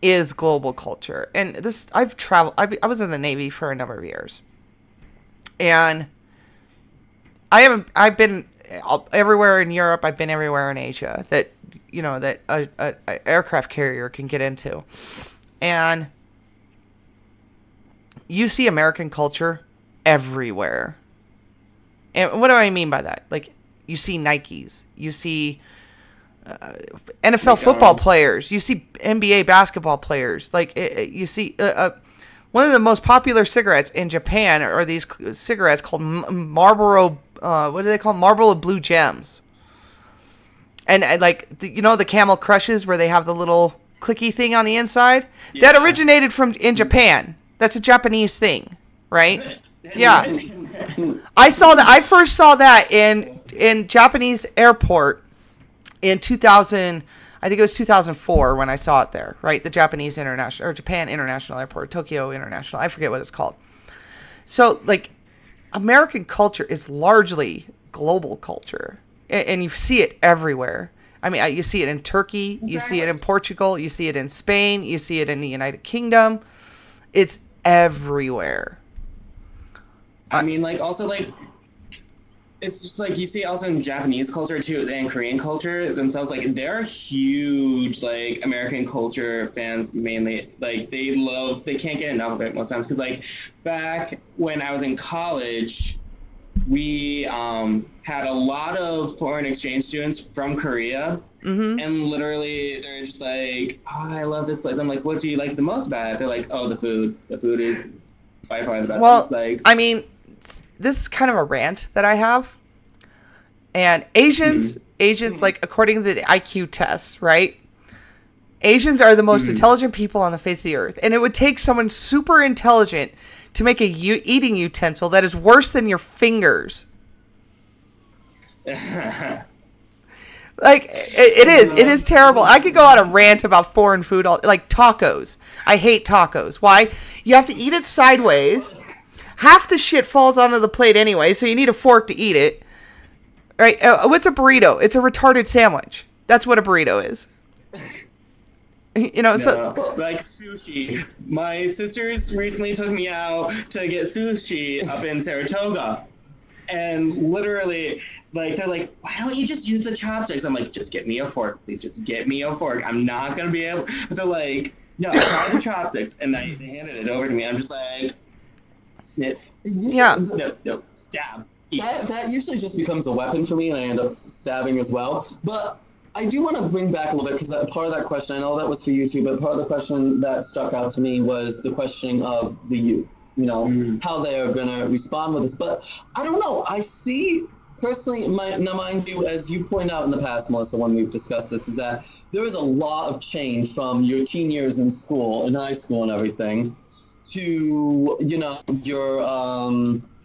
is global culture. And this, I've traveled... I was in the Navy for a number of years. And I've been everywhere in Europe. I've been everywhere in Asia that, you know, that a aircraft carrier can get into. And you see American culture everywhere. And what do I mean by that? Like, you see Nikes, you see NFL football players, you see NBA basketball players. Like, you see one of the most popular cigarettes in Japan are these cigarettes called Marlboro. What do they call them? Marlboro Blue Gems. And like, you know, the Camel Crushes where they have the little clicky thing on the inside? Yeah. That originated in Japan. That's a Japanese thing, right? Yeah. I saw that. I first saw that in Japanese airport in 2000. I think it was 2004 when I saw it there, right? The Japanese International or Japan International Airport, Tokyo International. I forget what it's called. So, like, American culture is largely global culture, and you see it everywhere. I mean, you see it in Turkey, you see it in Portugal, you see it in Spain, you see it in the United Kingdom. It's everywhere. I mean, like, also, like, it's just, like, you see also in Japanese culture, too, and Korean culture themselves, like, they're huge, like, American culture fans, mainly. Like, they can't get enough of it most times, because, like, back when I was in college, we had a lot of foreign exchange students from Korea, and literally, they're just like, oh, I love this place. I'm like, what do you like the most about it? They're like, oh, the food. The food is by far the best. Well, like, I mean, this is kind of a rant that I have. And Asians, like, according to the IQ tests, right? Asians are the most intelligent people on the face of the earth. And it would take someone super intelligent to make a eating utensil that is worse than your fingers. Like, it is terrible. I could go on a rant about foreign food, like tacos. I hate tacos. Why? You have to eat it sideways. Half the shit falls onto the plate anyway, so you need a fork to eat it. Right? What's a burrito? It's a retarded sandwich. That's what a burrito is. You know, so like sushi. My sisters recently took me out to get sushi up in Saratoga, and literally, like, they're like, "Why don't you just use the chopsticks?" I'm like, "Just get me a fork, please. Just get me a fork. I'm not gonna be able." But they're like, "No, try the chopsticks," and they handed it over to me. I'm just like, sniff. Yeah. No, stab. That usually just becomes a weapon for me, and I end up stabbing as well. But I do want to bring back a little bit because part of that question, I know that was for you too, but part of the question that stuck out to me was the questioning of the youth, how they are going to respond with this. But I don't know. I see personally, now mind you, as you've pointed out in the past, Melissa, when we've discussed this, is that there is a lot of change from your teen years in school, in high school and everything, to, your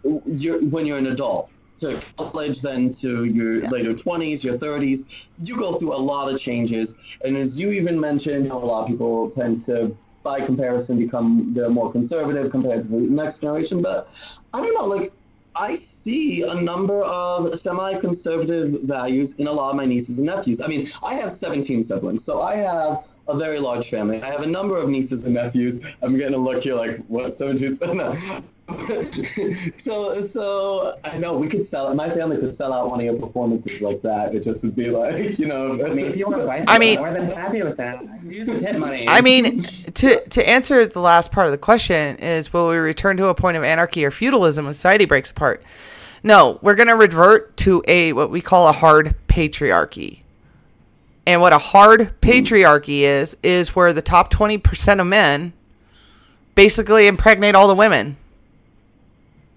when you're an adult. To college, then to your later 20s, your 30s, you go through a lot of changes. And as you even mentioned, a lot of people tend to, by comparison, they're more conservative compared to the next generation. But I don't know, like, I see a number of semi-conservative values in a lot of my nieces and nephews. I mean, I have 17 siblings, so I have a very large family. I have a number of nieces and nephews. I'm getting a look here like, what, 17? No. So I know we could sell it. My family could sell out one of your performances like that. It just would be like, I mean, if you want to buy something, I'm more than happy with that. Use some tip money. I mean, to answer the last part of the question is, will we return to a point of anarchy or feudalism when society breaks apart? No, we're going to revert to what we call a hard patriarchy. And what a hard patriarchy is where the top 20% of men basically impregnate all the women.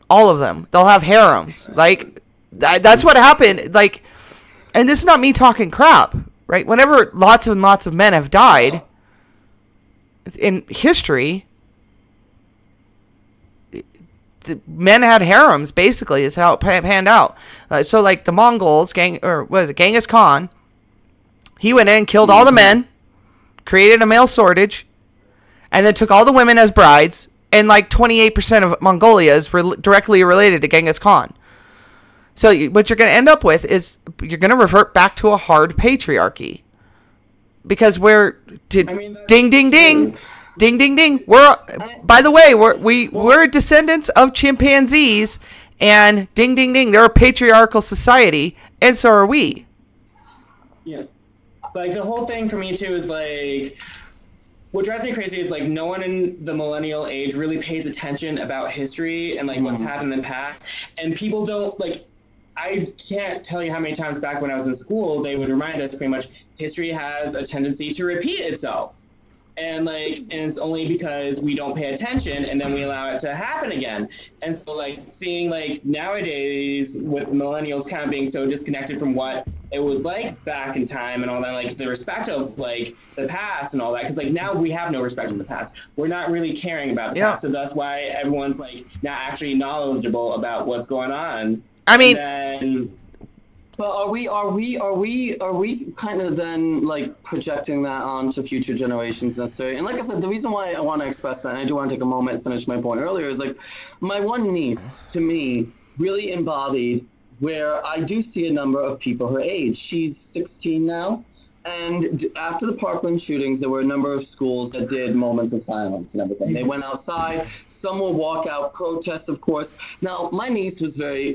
All of them. They'll have harems. Like, that's what happened. Like, and this is not me talking crap, right? Whenever lots and lots of men have died in history, the men had harems, basically, is how it panned out. So, like, the Mongols, Genghis Khan, he went in, killed all the men, created a male shortage, and then took all the women as brides. And like 28% of Mongolia is directly related to Genghis Khan. So what you're going to end up with is you're going to revert back to a hard patriarchy. Because ding, ding, ding, ding, ding, ding. By the way, we're descendants of chimpanzees, and ding, ding, ding. They're a patriarchal society, and so are we. Yeah. Like, the whole thing for me, too, is like, what drives me crazy is, like, no one in the millennial age really pays attention about history and, like, what's happened in the past. And people don't, like, I can't tell you how many times back when I was in school, they would remind us pretty much history has a tendency to repeat itself. And it's only because we don't pay attention and then we allow it to happen again. And so, like, seeing, like, nowadays with millennials kind of being so disconnected from what it was like back in time and all that, like, the respect of, like, the past and all that, because, like, now we have no respect for the past. We're not really caring about the past, so that's why everyone's, like, not actually knowledgeable about what's going on. I mean, but are we kind of then, like, projecting that onto future generations necessarily? And like I said, the reason why I want to express that, and I do want to take a moment and finish my point earlier, is like my one niece, to me, really embodied where I do see a number of people her age. She's 16 now. And after the Parkland shootings, there were a number of schools that did moments of silence and everything. They went outside. Some will walk out, protests, of course. Now, my niece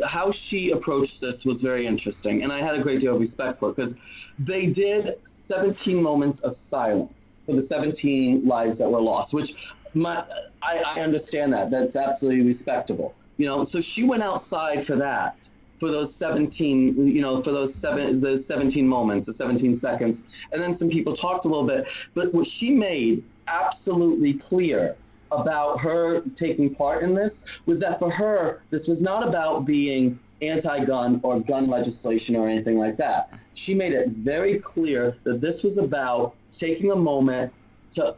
how she approached this was very interesting. And I had a great deal of respect for it because they did 17 moments of silence for the 17 lives that were lost, which I understand that. That's absolutely respectable. So she went outside for that. For those 17, those 17 moments, the 17 seconds. And then some people talked a little bit. But what she made absolutely clear about her taking part in this was that for her, this was not about being anti-gun or gun legislation or anything like that. She made it very clear that this was about taking a moment to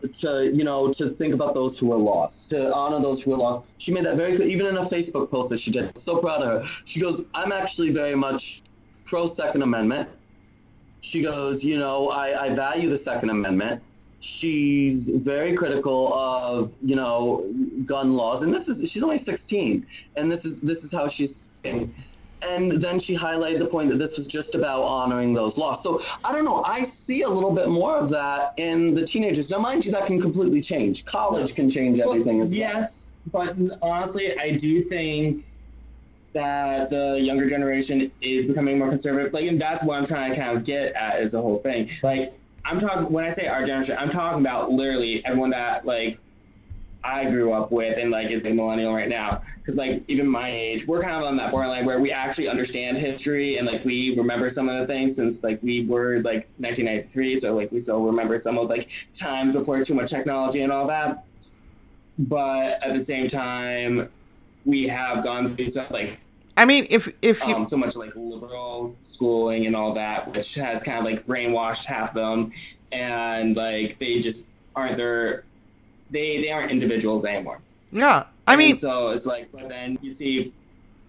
think about those who were lost, to honor those who were lost. She made that very clear, even in a Facebook post that she did. So proud of her. She goes, I'm actually very much pro Second Amendment. She goes, I value the Second Amendment. She's very critical of, gun laws. And she's only 16. And this is how she's saying. And then she highlighted the point that this was just about honoring those laws. So I don't know. I see a little bit more of that in the teenagers. Now, mind you, that can completely change. College can change everything as well. Yes, but honestly, I do think that the younger generation is becoming more conservative. Like, and that's what I'm trying to kind of get at is the whole thing. Like, I'm talking, when I say our generation, I'm talking about literally everyone that, like, I grew up with and like is a millennial right now. Because like even my age, we're kind of on that borderline where we actually understand history and like we remember some of the things since like we were like 1993, so like we still remember some of like times before too much technology and all that. But at the same time, we have gone through stuff like I mean, if you so much like liberal schooling and all that, which has kind of like brainwashed half of them, and like they just aren't they aren't individuals anymore. yeah, I mean, And so it's like, but then you see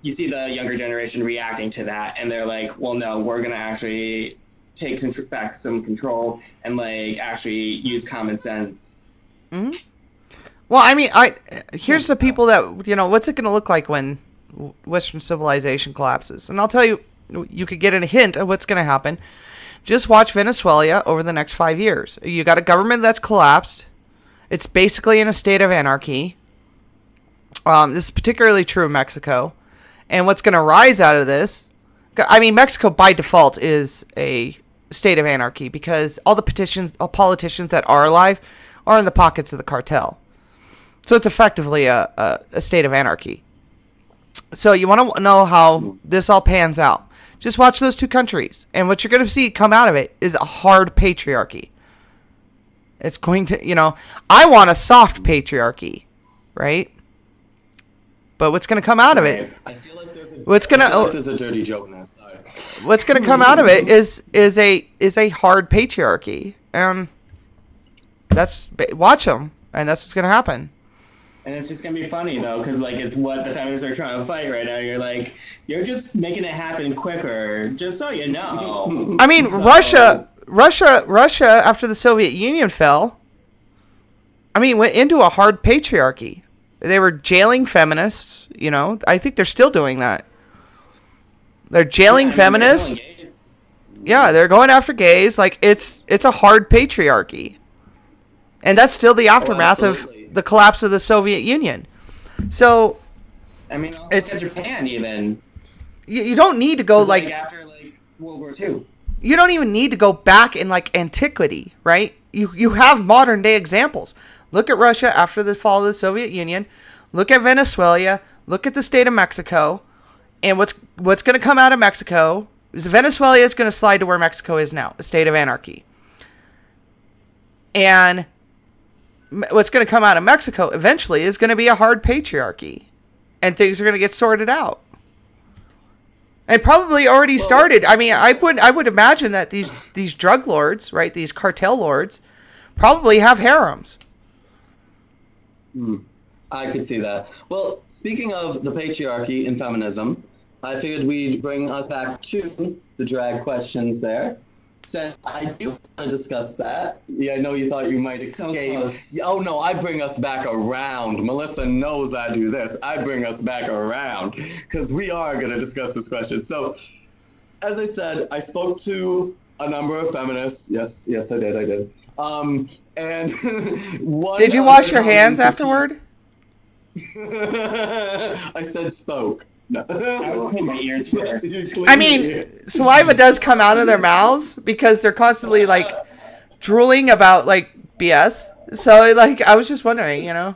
the younger generation reacting to that, and they're like, well, no, we're gonna actually take back some control and like actually use common sense. mhm. Well, I mean, here's the people that, you know, what's it going to look like when Western civilization collapses? And I'll tell you, you could get a hint of what's going to happen. Just watch Venezuela over the next 5 years. You got a government that's collapsed. It's basically in a state of anarchy. This is particularly true of Mexico. And what's going to rise out of this, I mean, Mexico by default is a state of anarchy because all the politicians that are alive are in the pockets of the cartel. So it's effectively a state of anarchy. So you want to know how this all pans out. Just watch those two countries. And what you're going to see come out of it is a hard patriarchy. It's going to, you know, I want a soft patriarchy, right? But what's going to come out of it? I feel like there's a dirty joke now. Sorry. What's going to come out of it is a hard patriarchy. And watch them. And that's what's going to happen. And it's just gonna be funny though, because like it's what the feminists are trying to fight right now. You're like, you're just making it happen quicker, just so you know. I mean, Russia after the Soviet Union fell, I mean, went into a hard patriarchy. They were jailing feminists. You know, I think they're still doing that. They're jailing feminists. Yeah, they're going after gays. Like it's a hard patriarchy, and that's still the aftermath of the collapse of the Soviet Union. So, I mean, also it's Japan even. You don't need to go like after like World War II. You don't even need to go back in like antiquity, right? You have modern day examples. Look at Russia after the fall of the Soviet Union. Look at Venezuela. Look at the state of Mexico. And what's going to come out of Mexico is Venezuela is going to slide to where Mexico is now, a state of anarchy. And what's going to come out of Mexico eventually is going to be a hard patriarchy, and things are going to get sorted out, and probably already started. I mean, I would imagine that these drug lords, right, these cartel lords, probably have harems. I could see that. Well, speaking of the patriarchy and feminism, I figured we'd bring us back to the drag questions there. Since I do want to discuss that. Yeah, I know you thought you might escape. Oh no, I bring us back around. Melissa knows I do this. I bring us back around because we are going to discuss this question. So, as I said, I spoke to a number of feminists. Yes, I did. And one. Did you wash your hands afterward? I said spoke. No. I will clean my ears first. I mean, saliva does come out of their mouths because they're constantly like drooling about like BS. So like, I was just wondering, you know,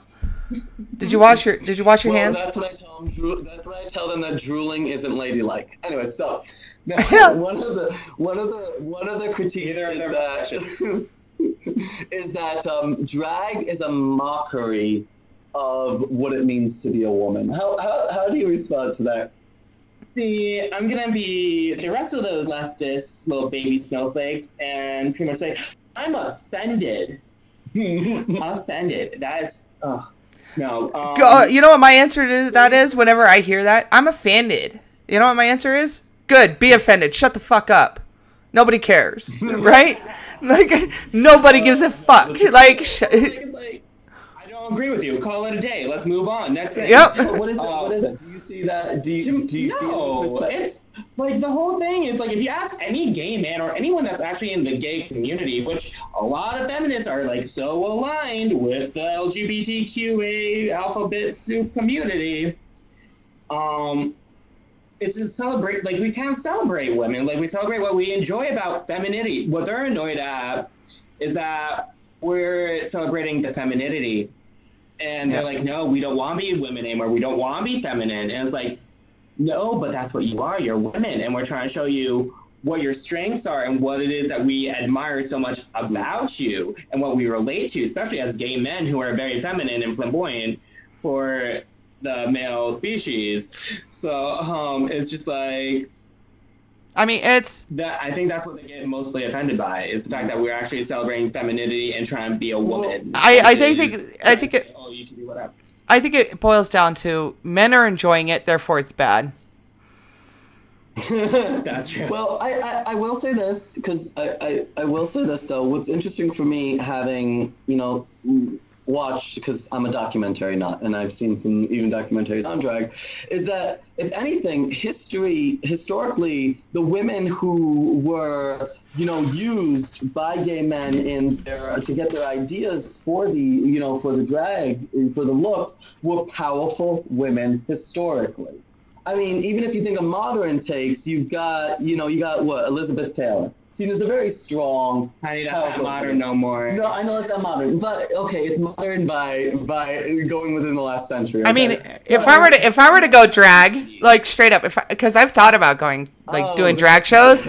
did you wash your hands? That's what I tell them. That's what I tell them, that drooling isn't ladylike. Anyway, so now, one of the critiques is that drag is a mockery of what it means to be a woman. How do you respond to that? See, I'm gonna be the rest of those leftist little baby snowflakes and pretty much say, I'm offended. Offended. That's no. You know what my answer to that is whenever I hear that? I'm offended. You know what my answer is? Good, be offended. Shut the fuck up. Nobody cares, right? Like nobody gives a fuck. Like. Agree with you. Call it a day. Let's move on. Next thing. Yep. What is it? Do you see that? Do you see it? It's like the whole thing is like if you ask any gay man or anyone that's actually in the gay community, which a lot of feminists are like so aligned with the LGBTQA alphabet soup community. It's to celebrate, like we can't celebrate women. Like we celebrate what we enjoy about femininity. What they're annoyed at is that we're celebrating the femininity And they're like, no, we don't want to be women anymore. We don't want to be feminine. And it's like, no, but that's what you are. You're women. And we're trying to show you what your strengths are and what it is that we admire so much about you and what we relate to, especially as gay men who are very feminine and flamboyant for the male species. So it's just like, I mean, it's that. I think that's what they get mostly offended by, is the fact that we're actually celebrating femininity and trying to be a woman. I think it. Oh, you can do whatever. I think it boils down to men are enjoying it, therefore it's bad. That's true. Well, I will say this, because I will say this, though. What's interesting for me, having, watched, because I'm a documentary nut, and I've seen some even documentaries on drag, is that, if anything, historically, the women who were, used by gay men to get their ideas for the drag, for the looks, were powerful women historically. I mean, even if you think of modern takes, you've got what, Elizabeth Taylor. See, there's a very strong. Honey, that's not modern no more. No, I know it's not modern, but okay, it's modern by going within the last century. Okay? I mean, if I were to go drag, like straight up, because I've thought about going doing drag shows.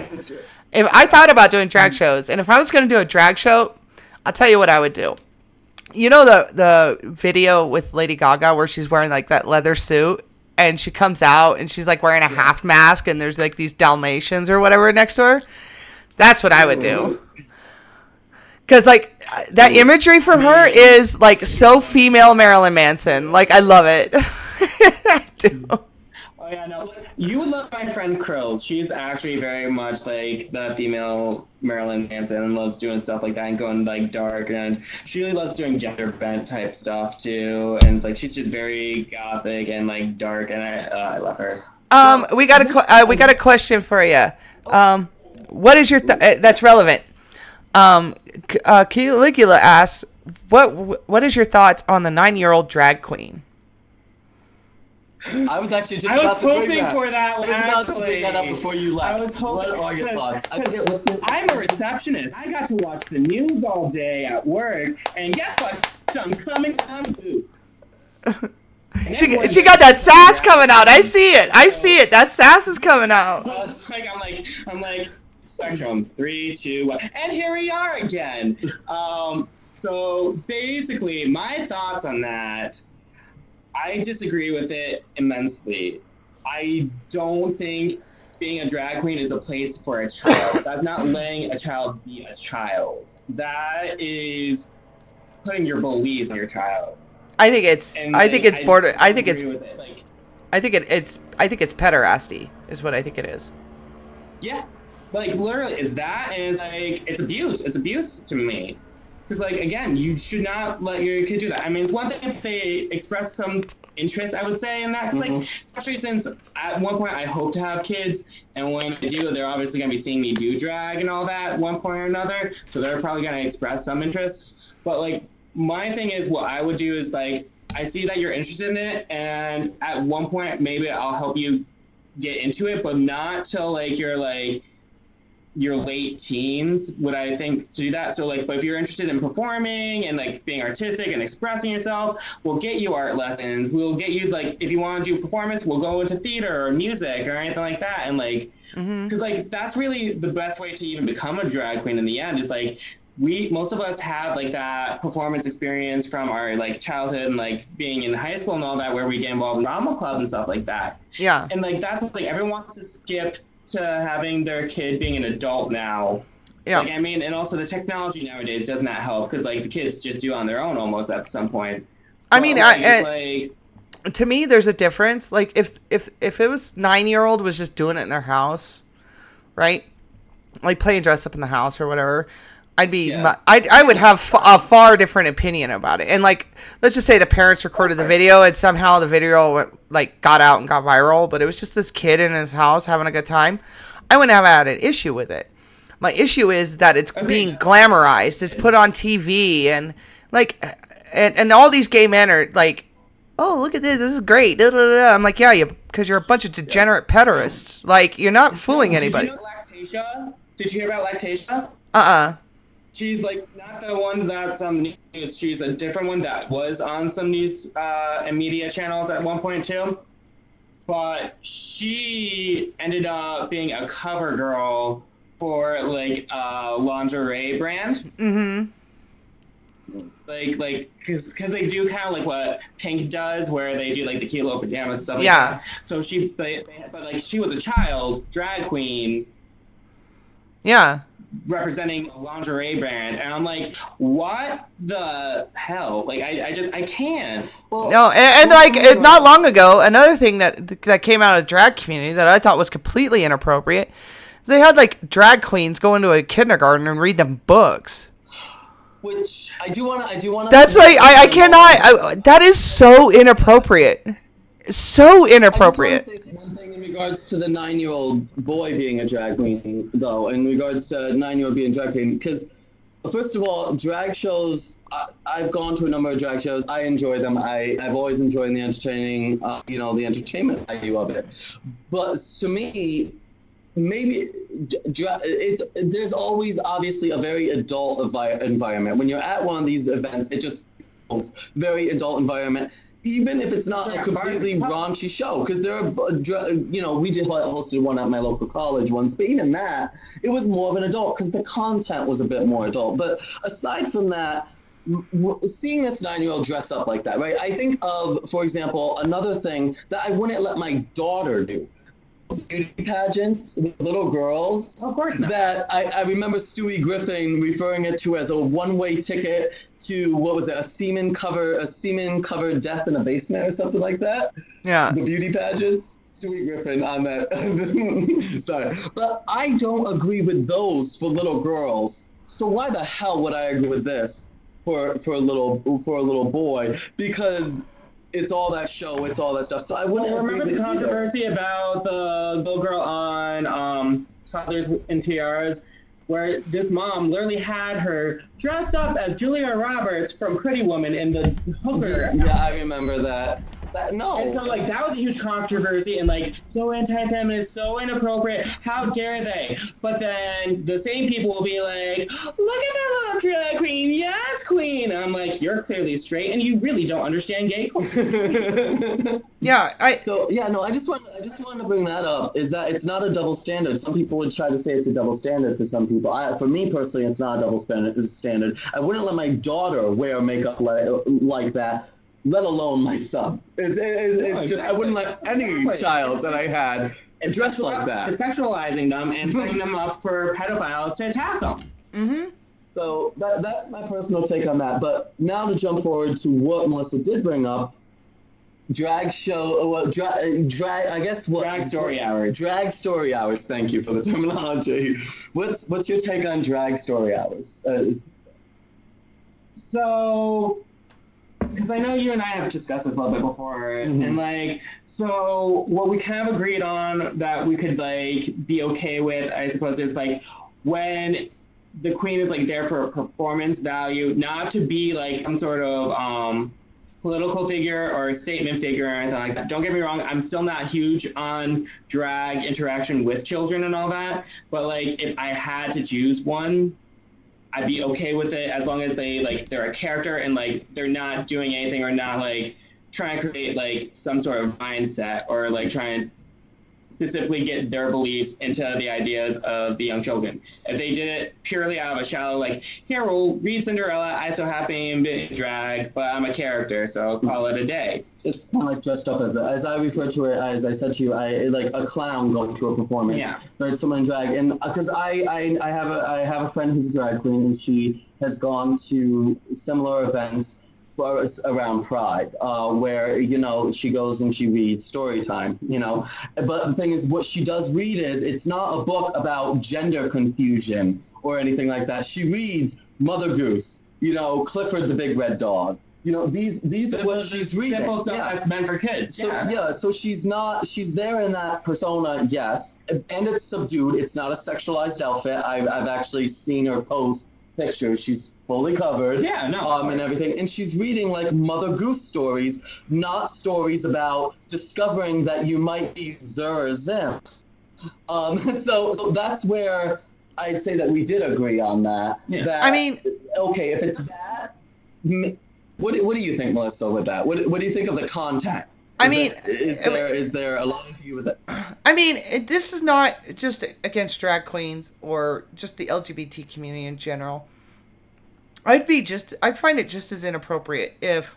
If I thought about doing drag shows, and if I was going to do a drag show, I'll tell you what I would do. You know the video with Lady Gaga where she's wearing like that leather suit, and she comes out and she's like wearing a half mask, and there's like these Dalmatians or whatever next to her. That's what I would do. Because, like, that imagery from her is, like, so female Marilyn Manson. Like, I love it. I do. Oh, yeah, no. You would love my friend Krills. She's actually very much, like, the female Marilyn Manson and loves doing stuff like that and going, like, dark. And she really loves doing gender bent type stuff, too. And, like, she's just very gothic and, like, dark. And I love her. We got a question for you. What is your that's relevant? Caligula asks, what is your thoughts on the 9-year-old drag queen? I was actually just I was about to bring hoping that. for that one. I was about to bring that up before you left. I was hoping. What are your thoughts? I'm a receptionist. I got to watch the news all day at work, and guess what? I'm coming on booth. She got that sass coming out. I see it. That sass is coming out. I'm like, Spectrum, 3, 2, 1, and here we are again. So basically, my thoughts on that, I disagree with it immensely. I don't think being a drag queen is a place for a child. That's not letting a child be a child. That is putting your beliefs on your child. I think it's pederasty is what I think it is. Yeah, like literally, it's that, and it's like it's abuse. It's abuse to me, because like again, you should not let your kid do that. I mean, it's one thing if they express some interest, I would say, in that. 'Cause, like, especially since at one point I hope to have kids, and when I do, they're obviously gonna be seeing me do drag and all that at one point or another. So they're probably gonna express some interest. But like my thing is, what I would do is like, I see that you're interested in it, and at one point maybe I'll help you get into it, but not till like your late teens would I think to do that. So like, but if you're interested in performing and like being artistic and expressing yourself, we'll get you art lessons. We'll get you, like, if you want to do performance, we'll go into theater or music or anything like that. And like, because like that's really the best way to even become a drag queen in the end, is like, most of us have like that performance experience from our like childhood and like being in high school and all that, where we get involved in drama club and stuff like that. Yeah. And like that's what, like, everyone wants to skip to having their kid being an adult now. Yeah. Like, I mean, and also the technology nowadays does not help, because like the kids just do on their own almost at some point. I mean, like, to me, there's a difference. Like if it was 9-year-old was just doing it in their house, right? Like playing dress up in the house or whatever, I'd be, I would have a far different opinion about it. And like, let's just say the parents recorded the video and somehow the video like got out and got viral, but it was just this kid in his house having a good time. I wouldn't have had an issue with it. My issue is that it's being glamorized. It's put on TV, and like, and all these gay men are like, oh, look at this. This is great. Da, da, da. I'm like, yeah, because you're a bunch of degenerate pederasts. Like, you're not fooling anybody. Did you know Lactatia? Did you hear about Lactatia? she's like not the one that's on the news. She's a different one that was on some news and media channels at one point too. But she ended up being a cover girl for like a lingerie brand. Mm-hmm. Like, cause they do kind of like what Pink does, where they do like the cute little pajamas and stuff. Yeah. Like that. So but like she was a child drag queen. Yeah. Representing a lingerie brand, and I'm like, what the hell? Like, I can't. Well, No, and like not long ago, another thing that came out of the drag community that I thought was completely inappropriate is they had like drag queens go into a kindergarten and read them books. which I do want to. That's like I cannot. That is so inappropriate. So inappropriate. I just want to say one thing in regards to the 9-year-old boy being a drag queen, though. In regards to 9-year-old being a drag queen, because first of all, drag shows. I've gone to a number of drag shows. I enjoy them. I've always enjoyed the entertaining, the entertainment value of it. But to me, maybe there's always obviously a very adult environment. When you're at one of these events, it just feels very adult environment. Even if it's not a completely raunchy show, because there are, we just hosted one at my local college once, but even that, it was more of an adult because the content was a bit more adult. But aside from that, seeing this 9-year-old dress up like that, right? I think of, for example, another thing that I wouldn't let my daughter do. Beauty pageants with little girls. Of course not. That I remember Stewie Griffin referring it to as a one-way ticket to, what was it, a semen covered death in a basement or something like that. Yeah. The beauty pageants. Stewie Griffin on that. Sorry, but I don't agree with those for little girls. So why the hell would I agree with this for a little boy? Because it's all that show, it's all that stuff. So I wouldn't remember the controversy about the little girl on Toddlers and Tiaras, where this mom literally had her dressed up as Julia Roberts from Pretty Woman in the hooker. Yeah, I remember that. No. And so, like, that was a huge controversy and, like, so anti-feminist, so inappropriate. How dare they? But then the same people will be like, look at that little drag queen. Yes, queen. And I'm like, you're clearly straight and you really don't understand gay culture. Yeah, I just wanted to bring that up, is that it's not a double standard. Some people would try to say it's a double standard for some people. For me personally, it's not a double standard. I wouldn't let my daughter wear makeup like that, let alone my son. It's just, I wouldn't let any child that I had dress like that. It's sexualizing them and setting them up for pedophiles to attack them. Mm-hmm. So that's my personal take on that. But now to jump forward to what Melissa did bring up, drag show, drag story hours. Drag story hours. Thank you for the terminology. What's your take on drag story hours? So, because I know you and I have discussed this a little bit before, and like, so what we kind of agreed on that we could like be okay with, I suppose, is like when the queen is like there for a performance value, not to be like some sort of political figure or statement figure or anything like that. Don't get me wrong, I'm still not huge on drag interaction with children and all that, but like if I had to choose one, I'd be okay with it as long as they're a character and like they're not doing anything or not like trying to create like some sort of mindset or like trying to specifically get their beliefs into the ideas of the young children. If they did it purely out of a shallow, like, here, we'll read Cinderella, I so happy and be drag, but I'm a character, so I'll call it a day. It's kind of like dressed up as I refer to it, as I said to you, like a clown going to a performance. Yeah. Right, someone in drag. And because I have a friend who's a drag queen, and she has gone to similar events around Pride, where, she goes and she reads story time, But the thing is, what she does read it's not a book about gender confusion or anything like that. She reads Mother Goose, Clifford the Big Red Dog. These are what she's reading. Simple stuff that's meant for kids. So she's there in that persona, yes, and it's subdued. It's not a sexualized outfit. I've actually seen her post pictures. She's fully covered. And everything. And she's reading like Mother Goose stories, not stories about discovering that you might be Zer or Zim. So that's where I'd say that we did agree on that. Yeah. That, I mean, okay, if it's that, what do you think, Melissa, with that? What do you think of the content? Is there a line for you with it? I mean, this is not just against drag queens or just the LGBT community in general. I'd find it just as inappropriate if,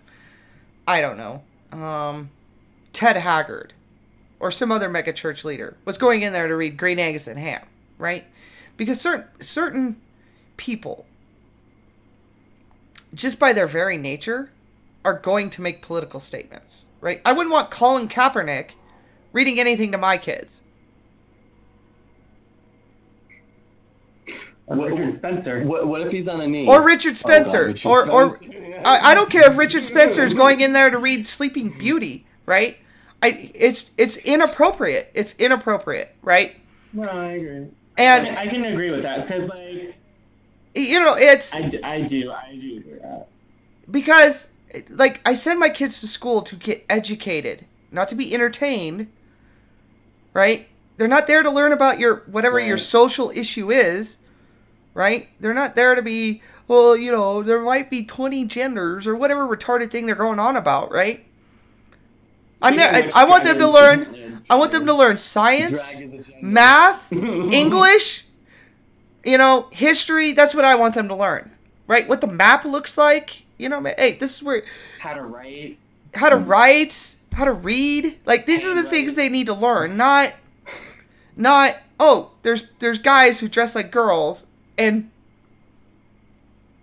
I don't know, Ted Haggard or some other mega church leader was going in there to read Green Eggs and Ham, right? Because certain people, just by their very nature, are going to make political statements, right? I wouldn't want Colin Kaepernick reading anything to my kids. Or Richard Spencer. What if he's on a knee? Or Richard Spencer. Richard Spencer. I don't care if Richard Spencer is going in there to read Sleeping Beauty, right? It's inappropriate. It's inappropriate, right? No, I agree. And I can agree with that because, like, it's I do agree with that. because, like, I send my kids to school to get educated, not to be entertained, right? They're not there to learn about whatever your social issue is, right? They're not there to be, well, there might be 20 genders or whatever retarded thing they're going on about, right? I'm there. I want them to learn. I want them to learn science, math, English, history. That's what I want them to learn, right? What the map looks like. Hey, this is where How to write, how to read. Like, these are the things they need to learn. Not. There's guys who dress like girls and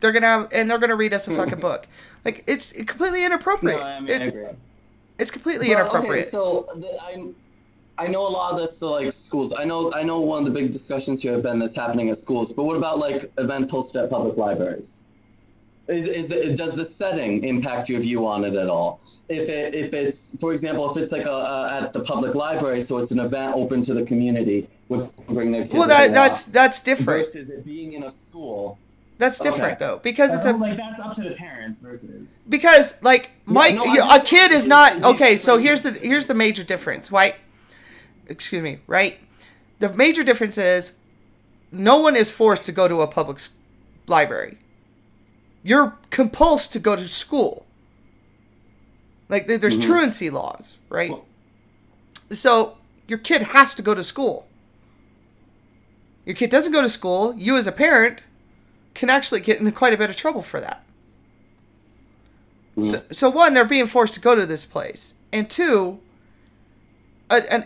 they're gonna read us a fucking book. Like, it's completely inappropriate. No, I mean, I agree. It's completely inappropriate. Okay, so I know a lot of this. So, like, schools. I know one of the big discussions here have been this happening at schools. But what about, like, events hosted at public libraries? Does the setting impact your view on it at all? If it's, for example, if it's like at the public library, so it's an event open to the community, would bring their kids. Well, that's different. Versus it being in a school. That's different though, because it's like that's up to the parents versus. Because, like, a kid is not okay. So here's the major difference, right? Excuse me, right? The major difference is no one is forced to go to a public library. You're compulsed to go to school. Like, there's truancy laws, right? So your kid has to go to school. Your kid doesn't go to school, you as a parent can actually get into quite a bit of trouble for that. So one, they're being forced to go to this place. And two, a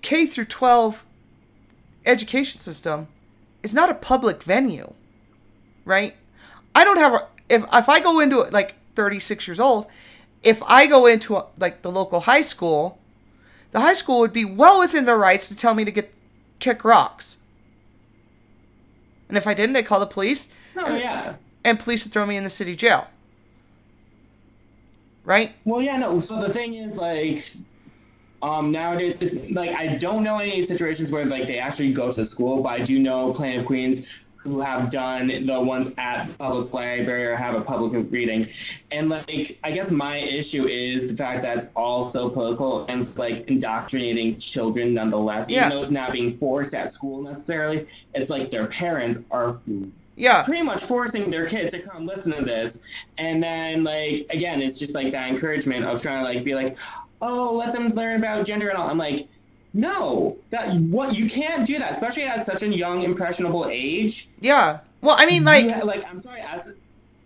K through 12 education system is not a public venue, right? I don't have if I go into it, like, 36 years old, if I go into like the local high school, the high school would be well within their rights to tell me to kick rocks. And if I didn't, they'd call the police. And police would throw me in the city jail. Right? Well, yeah, no. So the thing is, like, nowadays, it's like, I don't know any situations where, like, they actually go to school, but I do know plenty of queens who have done the ones at the public library or have a public reading. And, like, I guess my issue is the fact that it's all so political and it's, like, indoctrinating children nonetheless. Even though it's not being forced at school necessarily, it's like their parents are pretty much forcing their kids to come listen to this. And then, like, again, it's just, like, that encouragement of trying to, like, be like, oh, let them learn about gender and all. I'm like, no, you can't do that, especially at such a young, impressionable age. Yeah. Well, I mean, like, I'm sorry, as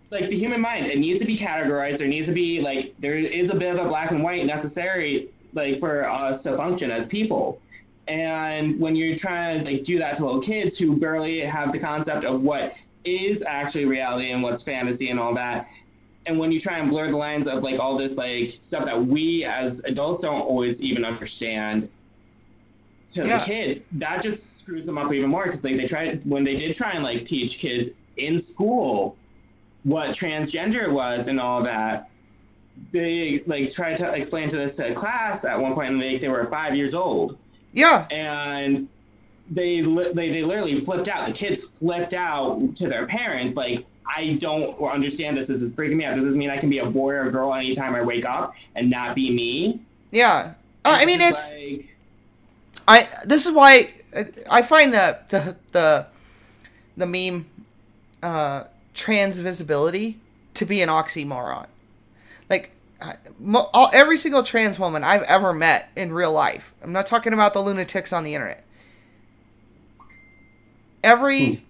like the human mind, it needs to be categorized. There needs to be, like, there is a bit of a black and white necessary, like, for us to function as people. And when you're trying to, like, do that to little kids who barely have the concept of what is actually reality and what's fantasy and all that, and when you try and blur the lines of, like, all this, like, stuff that we as adults don't always even understand to the kids, that just screws them up even more, because they tried, when they did try and, like, teach kids in school what transgender was and all that, they, like, tried to explain to this to class at one point, and they were 5 years old. Yeah. And they literally flipped out. The kids flipped out to their parents, like, I don't understand this. This is freaking me out. Does this mean I can be a boy or a girl anytime I wake up and not be me? Yeah. I mean, it's... This is why I find that the the meme trans visibility to be an oxymoron. Like, every single trans woman I've ever met in real life, I'm not talking about the lunatics on the internet, every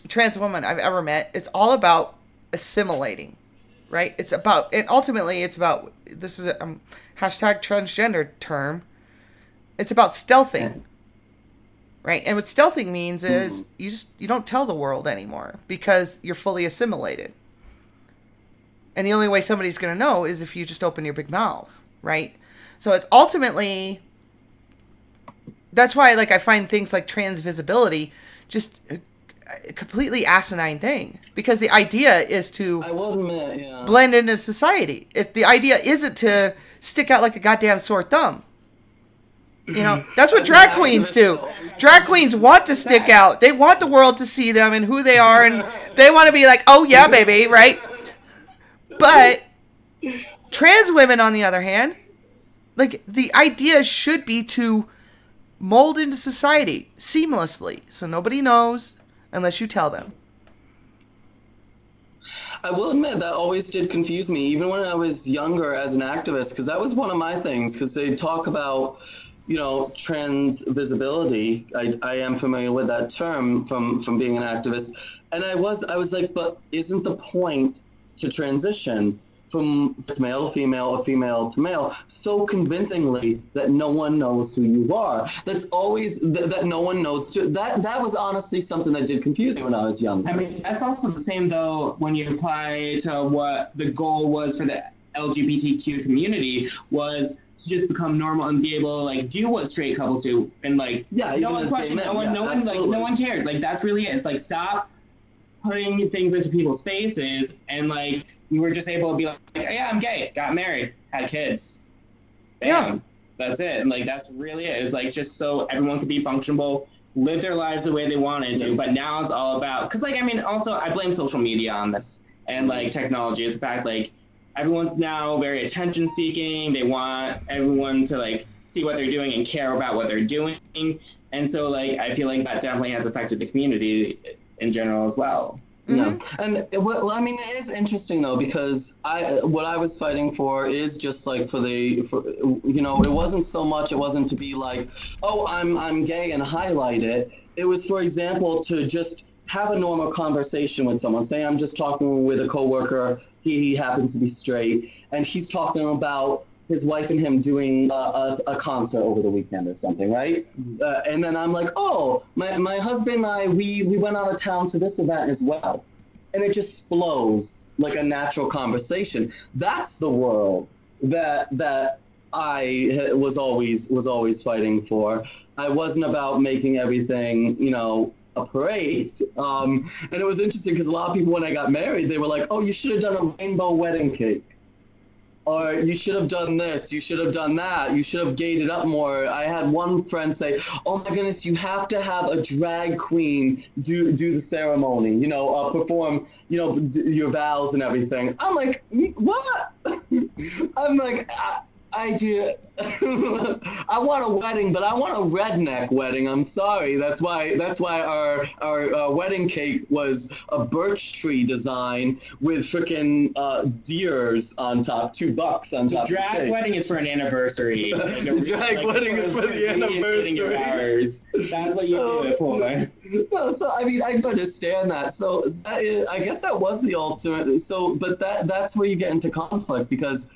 trans woman I've ever met, it's all about assimilating, right? It's about, and ultimately it's about, this is a hashtag transgender term, it's about stealthing, right? And what stealthing means is you don't tell the world anymore because you're fully assimilated. And the only way somebody's going to know is if you just open your big mouth, right? So it's ultimately, that's why, like, I find things like trans visibility just a completely asinine thing. Because the idea is to blend into society. If the idea isn't to stick out like a goddamn sore thumb. You know, that's what drag queens do. Drag queens want to stick out. They want the world to see them and who they are. And they want to be like, oh yeah, baby, right? But trans women, on the other hand, like, the idea should be to mold into society seamlessly, so nobody knows unless you tell them. I will admit that always did confuse me, even when I was younger as an activist, because that was one of my things, because they talk about, you know, trans visibility. I am familiar with that term from being an activist. And I was like, but isn't the point to transition from male to female or female to male so convincingly that no one knows who you are? That's always that no one knows. That was honestly something that did confuse me when I was young. I mean, that's also the same though when you apply to what the goal was for the LGBTQ community, was to just become normal and be able to, like, do what straight couples do, and like, no one questioned, no one cared. Like, that's really it. It's like, stop putting things into people's faces, and like, we were just able to be like, oh, yeah, I'm gay, got married, had kids. Bam. Yeah. That's it. And like, that's really it. It's like, just so everyone could be functional, live their lives the way they wanted to. But now it's all about, because like, I mean, also I blame social media on this, and like technology. It's the fact, like, everyone's now very attention seeking. They want everyone to like see what they're doing and care about what they're doing. And so like, I feel like that definitely has affected the community in general as well. Yeah, and well, I mean, it is interesting though, because what I was fighting for is just like for you know, it wasn't so much, it wasn't to be like, oh, I'm gay and highlight it. It was, for example, to just have a normal conversation with someone. Say I'm just talking with a coworker, he happens to be straight, and he's talking about his wife and him doing a concert over the weekend or something, right? And then I'm like, oh, my husband and I, we went out of town to this event as well. And it just flows like a natural conversation. That's the world that I was always fighting for. I wasn't about making everything, you know, a parade. And it was interesting because a lot of people, when I got married, they were like, oh, you should have done a rainbow wedding cake. Or you should have done this, you should have done that, you should have gated up more. I had one friend say, oh my goodness, you have to have a drag queen do the ceremony, you know, perform, you know, your vows and everything. I'm like, what? I'm like, I do. I want a wedding, but I want a redneck wedding. I'm sorry. That's why our wedding cake was a birch tree design with freaking deers on top, $2 on top. The drag wedding is for an anniversary. The drag wedding is for the anniversary. That's what you do it for. No, so I mean, I understand that. So I guess that was the ultimate. So, but that's where you get into conflict, because.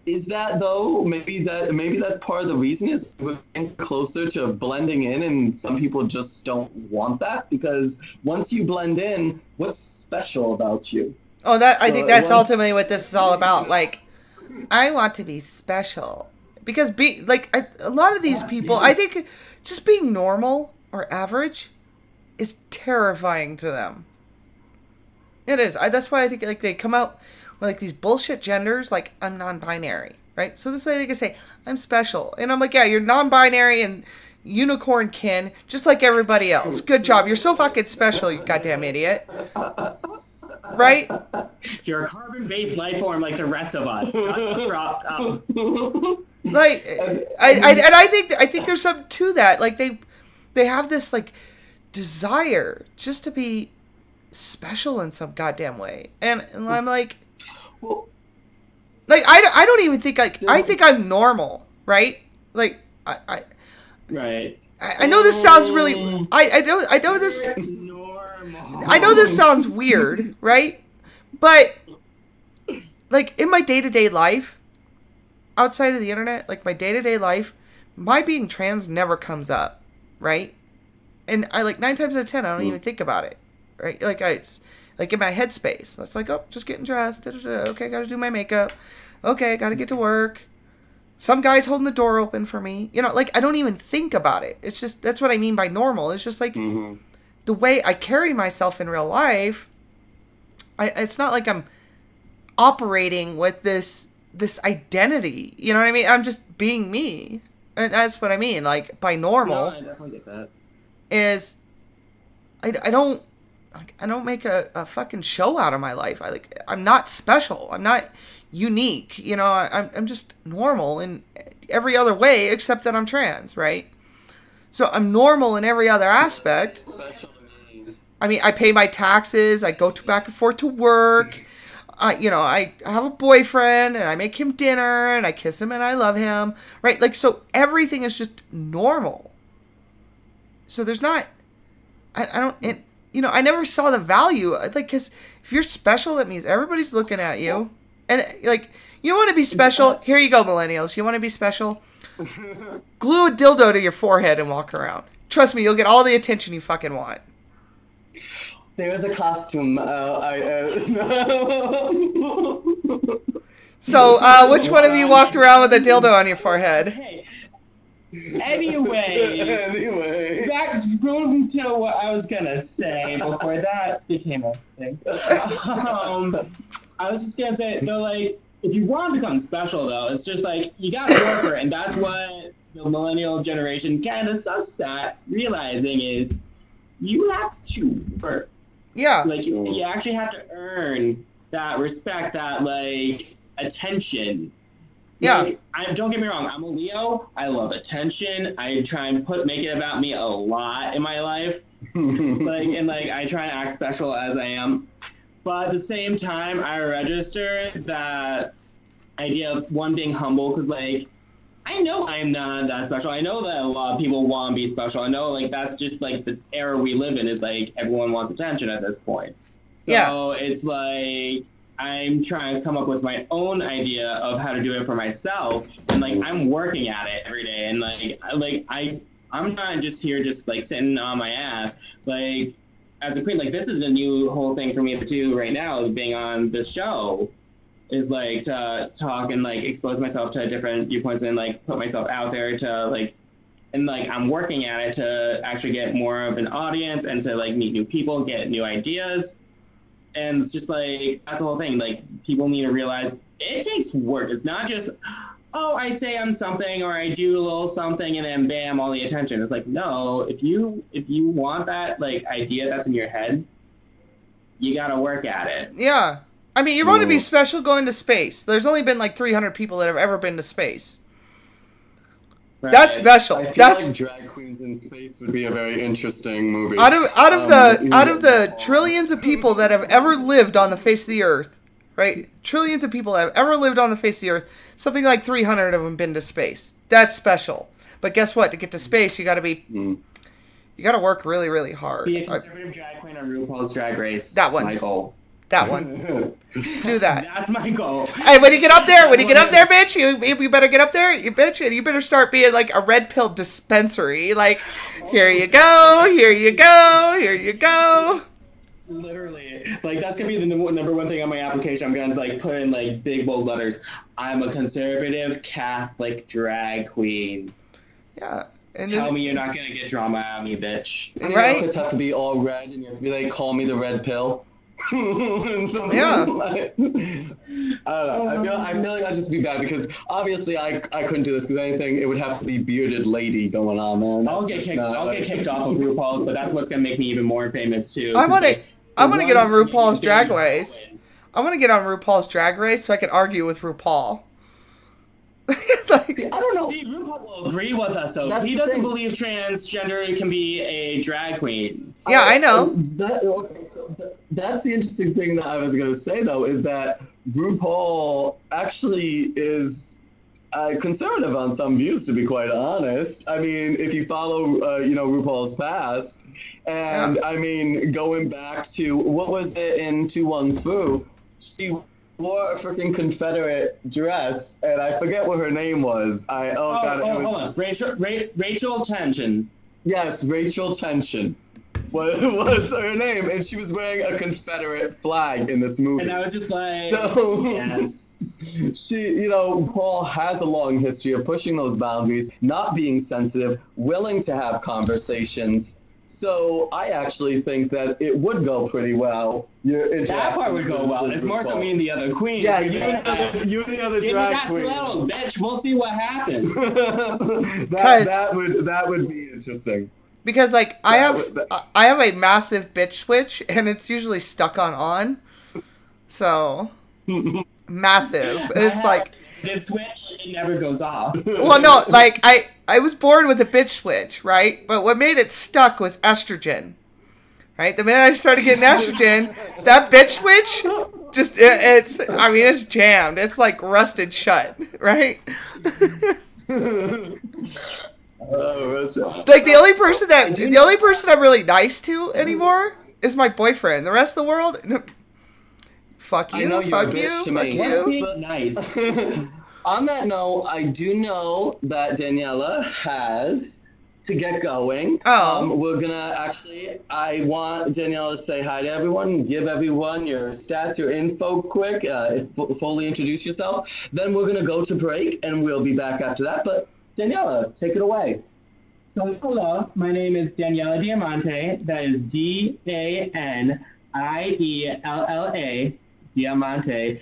Is that though? Maybe that's part of the reason is we're getting closer to blending in, and some people just don't want that, because once you blend in, what's special about you? Oh, I think that's ultimately what this is all about. Like, I want to be special, because a lot of these people, I think just being normal or average is terrifying to them. It is. That's why I think like they come out with like these bullshit genders, like I'm non-binary, right? So this way they can say I'm special, and I'm like, yeah, you're non-binary and unicorn kin, just like everybody else. Good job. You're so fucking special, you goddamn idiot. Right? You're a carbon-based life form like the rest of us. Like, I think there's something to that. Like they have this like desire just to be special in some goddamn way. And I'm like, Well, I don't even think I think I'm normal, right? Like Right. I know this sounds really I know this Normal. I know this sounds weird, right? But like in my day-to-day life, outside of the internet, like my day-to-day life, my being trans never comes up, right? And I like 9 times out of 10 I don't even think about it, right? Like it's like in my headspace. It's like, oh, just getting dressed. Okay, gotta do my makeup. Okay, gotta get to work. Some guy's holding the door open for me. You know, like I don't even think about it. It's just, that's what I mean by normal. It's just like the way I carry myself in real life. It's not like I'm operating with this identity. You know what I mean? I'm just being me. And that's what I mean. Like by normal, No, I definitely get that. is I don't make a fucking show out of my life. I'm not special. I'm not unique. You know, I'm just normal in every other way except that I'm trans, right? So I'm normal in every other aspect. I mean, I pay my taxes. I go back and forth to work. You know, I have a boyfriend and I make him dinner and I kiss him and I love him, right? Like, so everything is just normal. So there's not, I don't, and, you know, I never saw the value. Like, because if you're special, that means everybody's looking at you. And, like, you want to be special? Here you go, millennials. You want to be special? Glue a dildo to your forehead and walk around. Trust me, you'll get all the attention you fucking want. there is a costume. So, which one of you walked around with a dildo on your forehead? Hey. Anyway, back going to what I was gonna say before that became a thing. I was just gonna say, so like, if you want to become special, though, it's just like you gotta work for it, and that's what the millennial generation kind of sucks at realizing is you have to work. Yeah. Like you actually have to earn that respect, that like attention. Yeah. Like, don't get me wrong. I'm a Leo. I love attention. I try and make it about me a lot in my life. I try and act special as I am. But at the same time, I register that idea of one being humble, because like I know I'm not that special. I know that a lot of people want to be special. I know like that's just like the era we live in is like everyone wants attention at this point. So it's like I'm trying to come up with my own idea of how to do it for myself, and like I'm working at it every day, and I'm not just here just like sitting on my ass. Like as a queen, like this is a new whole thing for me to do right now, is being on this show, is like to talk and like expose myself to different viewpoints and like put myself out there to like, and like I'm working at it to actually get more of an audience and to like meet new people, get new ideas. And it's just like, that's the whole thing. Like, people need to realize it takes work. It's not just, oh, I say I'm something or I do a little something and then bam, all the attention. It's like, no, if you want that like idea that's in your head, you gotta work at it. Yeah. I mean, you want to be special going to space. There's only been like 300 people that have ever been to space. Right. That's special. I feel That's like Drag Queens in Space would be a very interesting movie. out of the trillions of people that have ever lived on the face of the earth, right? Trillions of people that have ever lived on the face of the earth. Something like 300 of them been to space. That's special. But guess what? To get to space, you got to be, you got to work really, really hard. Be a conservative drag queen on RuPaul's Drag Race. That one. My goal. That one. Do that. That's my goal. Hey, when you get up there, bitch, you better get up there, you bitch, and you better start being like a red pill dispensary. Like, here you go, here you go, here you go. Literally, like that's gonna be the number one thing on my application. I'm gonna like put in like big bold letters. I'm a conservative Catholic drag queen. Yeah. And Tell me you're not gonna get drama out of me, bitch. And your right? outfits have to be all red, and you have to be like, call me the red pill. Yeah. I don't know. I feel like that'd just be bad because obviously I couldn't do this because anything it would have to be bearded lady going on, man. I'll get kicked off of RuPaul's, but that's what's gonna make me even more famous too. I want to get on RuPaul's Drag Race. I want to get on RuPaul's Drag Race so I can argue with RuPaul. Like, I don't know. See, RuPaul will agree with us, though. That's He the doesn't thing. believe transgender can be a drag queen. yeah, I know. That's the interesting thing that I was going to say, though, is that RuPaul actually is conservative on some views, to be quite honest. I mean, if you follow, RuPaul's past, and Yeah. I mean, going back to what was it in 2-1-Fu, she wore a freaking Confederate dress, and I forget what her name was. Hold on. Rachel Tension. Yes, Rachel Tension was her name, and she was wearing a Confederate flag in this movie. And I was just like, So yes. she, Paul has a long history of pushing those boundaries, not being sensitive, willing to have conversations. So I actually think that it would go pretty well. That part would go well. It's more so me and the other queen. Yeah, you and the other Give me drag that queen. little bitch. We'll see what happens. that would be interesting. Because like I have a massive bitch switch, and it's usually stuck on. So massive. It's like This switch, it never goes off. well, no, like I was born with a bitch switch, right? But what made it stuck was estrogen, right? The minute I started getting estrogen, that bitch switch just it's jammed. It's like rusted shut, right? Like the only person I'm really nice to anymore is my boyfriend. The rest of the world, fuck you, fuck you, fuck you. Nice. On that note, I do know that Daniella has to get going. We're gonna I want Daniella to say hi to everyone, give everyone your stats, your info quick, fully introduce yourself. Then we're gonna go to break, and we'll be back after that. But Daniella, take it away. So hello, my name is Daniella Diamante. That is Daniella, Diamante, Diamonte.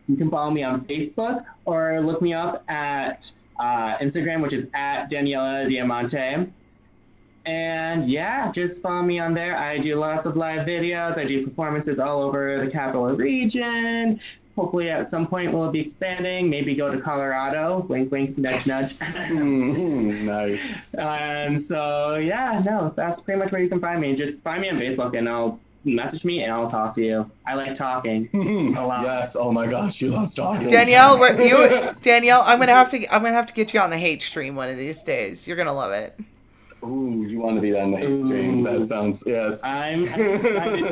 You can follow me on Facebook or look me up at Instagram, which is at Daniella Diamante. And yeah, just follow me on there. I do lots of live videos. I do performances all over the capital region. Hopefully at some point we'll be expanding, maybe go to Colorado. Wink, wink, nudge, nudge. Nice. And so, yeah, no, that's pretty much where you can find me. Just find me on Facebook and I'll message me and I'll talk to you. I like talking a lot. Yes. Oh my gosh, she loves talking. Danielle, I'm gonna have to get you on the hate stream one of these days. You're gonna love it. Ooh, you want to be on the hate stream? That sounds I'm excited.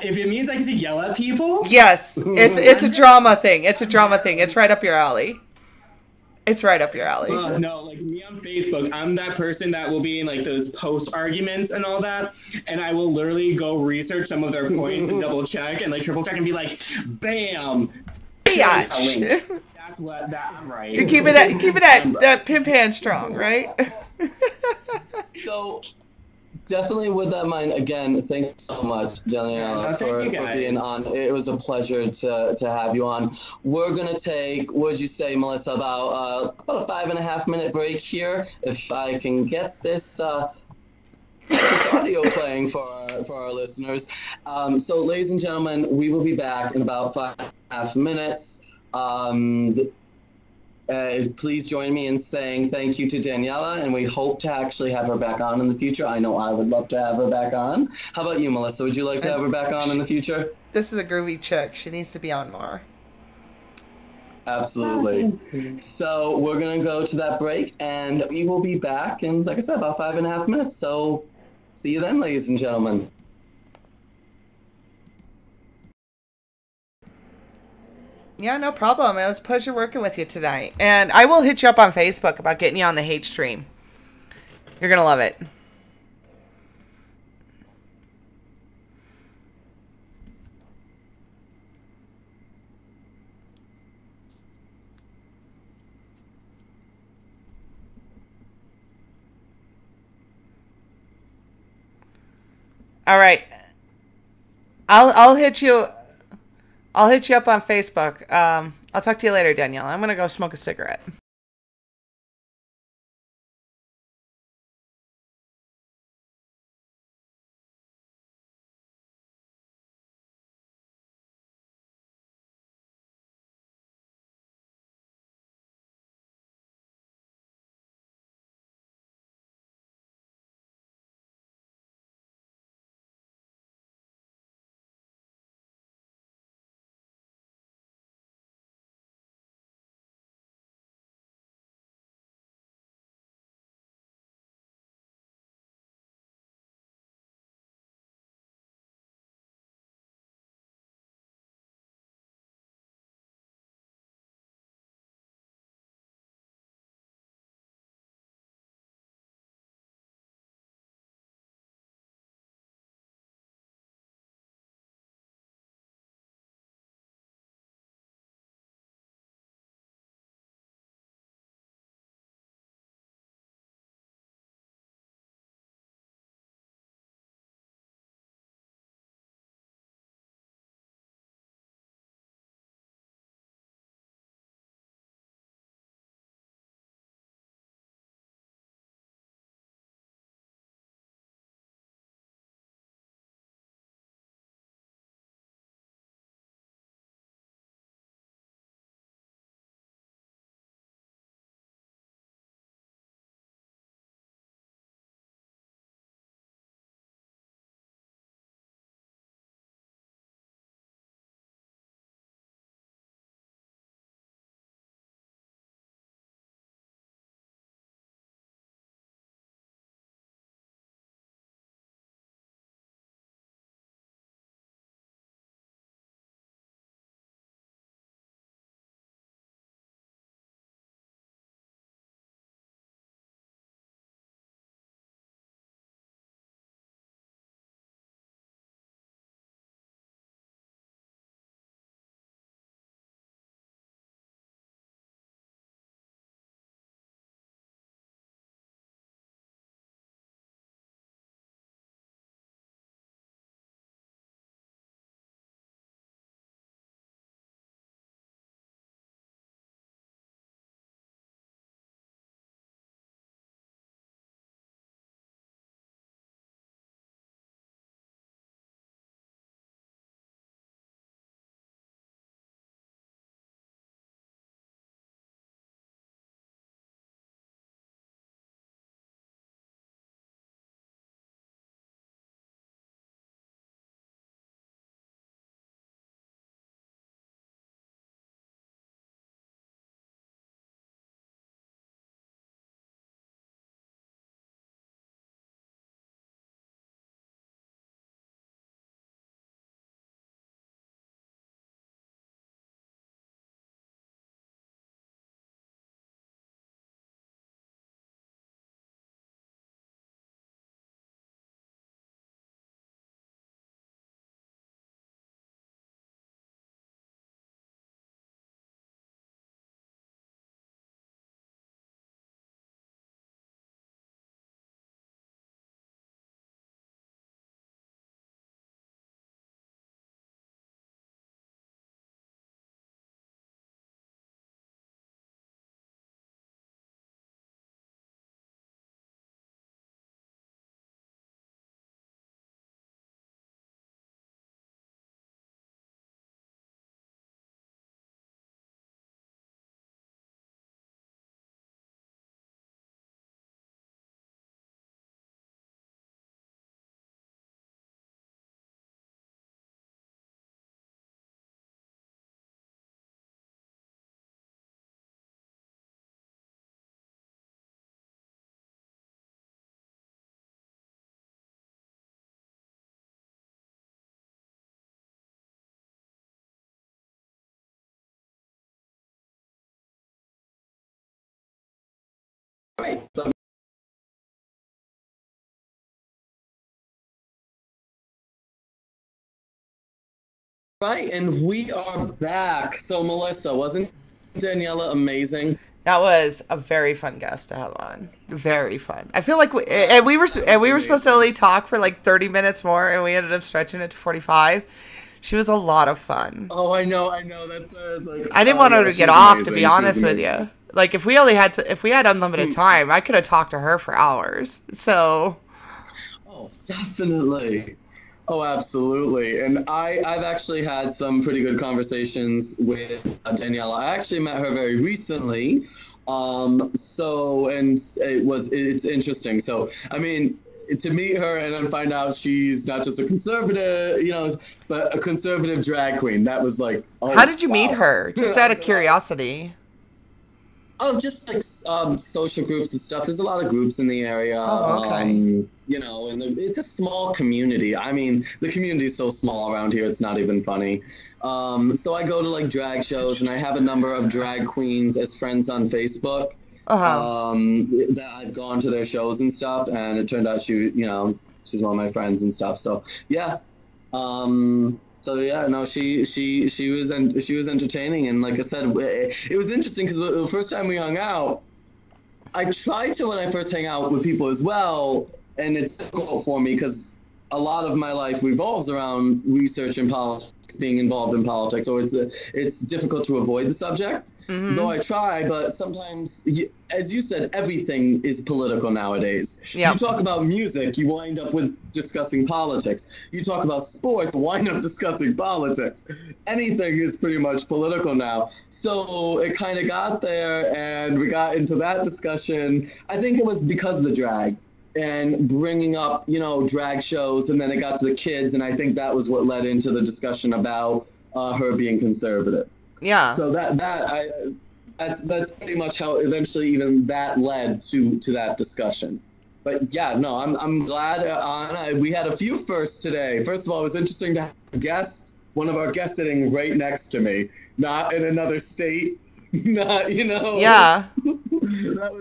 If it means I get to yell at people, yes, it's a drama thing. It's a drama thing. It's right up your alley. It's right up your alley. No, like me on Facebook, I'm that person that will be in like those post arguments and all that, and I will literally go research some of their points and double check and like triple check and be like, bam, biatch. That's I'm right. You keep it at that pimp hand strong, right? So, definitely with that in mind, again, thanks so much, Daniella, for being on. It was a pleasure to have you on. We're going to take, what would you say, Melissa, about a 5.5 minute break here. If I can get this audio playing for our listeners. So, ladies and gentlemen, we will be back in about 5.5 minutes. Please join me in saying thank you to Daniella, and we hope to actually have her back on in the future. I know I would love to have her back on. How about you, Melissa? Would you like to have her back on in the future? This is a groovy chick. She needs to be on more. Absolutely. So we're going to go to that break, and we will be back in, like I said, about 5.5 minutes. So see you then, ladies and gentlemen. Yeah, no problem. It was a pleasure working with you tonight. And I will hit you up on Facebook about getting you on the hate stream. You're going to love it. All right. I'll hit you up on Facebook. I'll talk to you later, Danielle. I'm going to go smoke a cigarette. right. So, right, and we are back. So, Melissa, wasn't Daniella amazing? That was a very fun guest to have on. Very fun. I feel like we were supposed to only talk for like 30 minutes more, and we ended up stretching it to 45. She was a lot of fun. Oh, I know. That's like. I didn't want her to get off, to be honest with you. Like if we had unlimited time, I could have talked to her for hours. So. Oh, definitely. Oh, absolutely. And I've actually had some pretty good conversations with Daniella. I actually met her very recently. It's interesting. So, I mean, to meet her and then find out she's not just a conservative, but a conservative drag queen. That was like, oh, how did you meet her? Just out of curiosity. Oh, just like social groups and stuff. There's a lot of groups in the area. Oh, okay. And it's a small community. I mean, the community is so small around here, it's not even funny. So I go to like drag shows, and I have a number of drag queens as friends on Facebook. That I've gone to their shows and stuff, and it turned out she's one of my friends and stuff. So yeah. So yeah, no, she was entertaining, and like I said, it was interesting because the first time we hung out, I tried to when I first hang out with people as well, and it's difficult for me because a lot of my life revolves around research and politics, being involved in politics, or it's difficult to avoid the subject. Mm-hmm. Though I try, but sometimes, as you said, everything is political nowadays. Yep. You talk about music, you wind up with discussing politics. You talk about sports, wind up discussing politics. Anything is pretty much political now. So it kind of got there, and we got into that discussion. I think it was because of the drag and bringing up, drag shows, and then it got to the kids, and I think that was what led into the discussion about her being conservative. Yeah. So that's pretty much how eventually even that led to that discussion. But yeah, no, I'm glad, Anna. We had a few firsts today. First of all, it was interesting to have a guest, one of our guests sitting right next to me, not in another state. Not, Yeah. that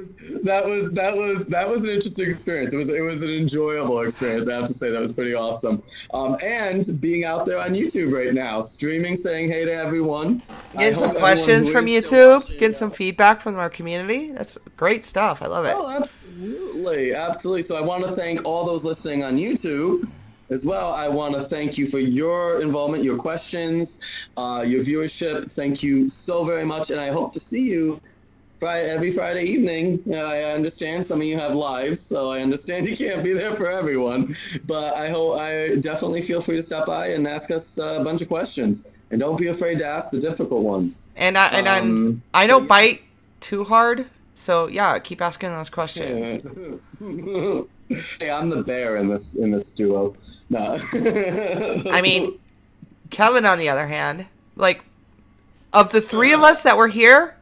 was an interesting experience. It was an enjoyable experience. I have to say that was pretty awesome. And being out there on YouTube right now, streaming, saying hey to everyone. Getting some questions from YouTube, getting some feedback from our community. That's great stuff. I love it. Oh, absolutely. So I want to thank all those listening on YouTube. As well, I want to thank you for your involvement, your questions, your viewership. Thank you so very much, and I hope to see you every Friday evening. I understand some of you have lives, so I understand you can't be there for everyone. But I definitely feel free to stop by and ask us a bunch of questions, and don't be afraid to ask the difficult ones. And I don't bite too hard, so yeah, keep asking those questions. Hey, I'm the bear in this duo. No. I mean, Kevin, on the other hand, like, of the three of us that were here,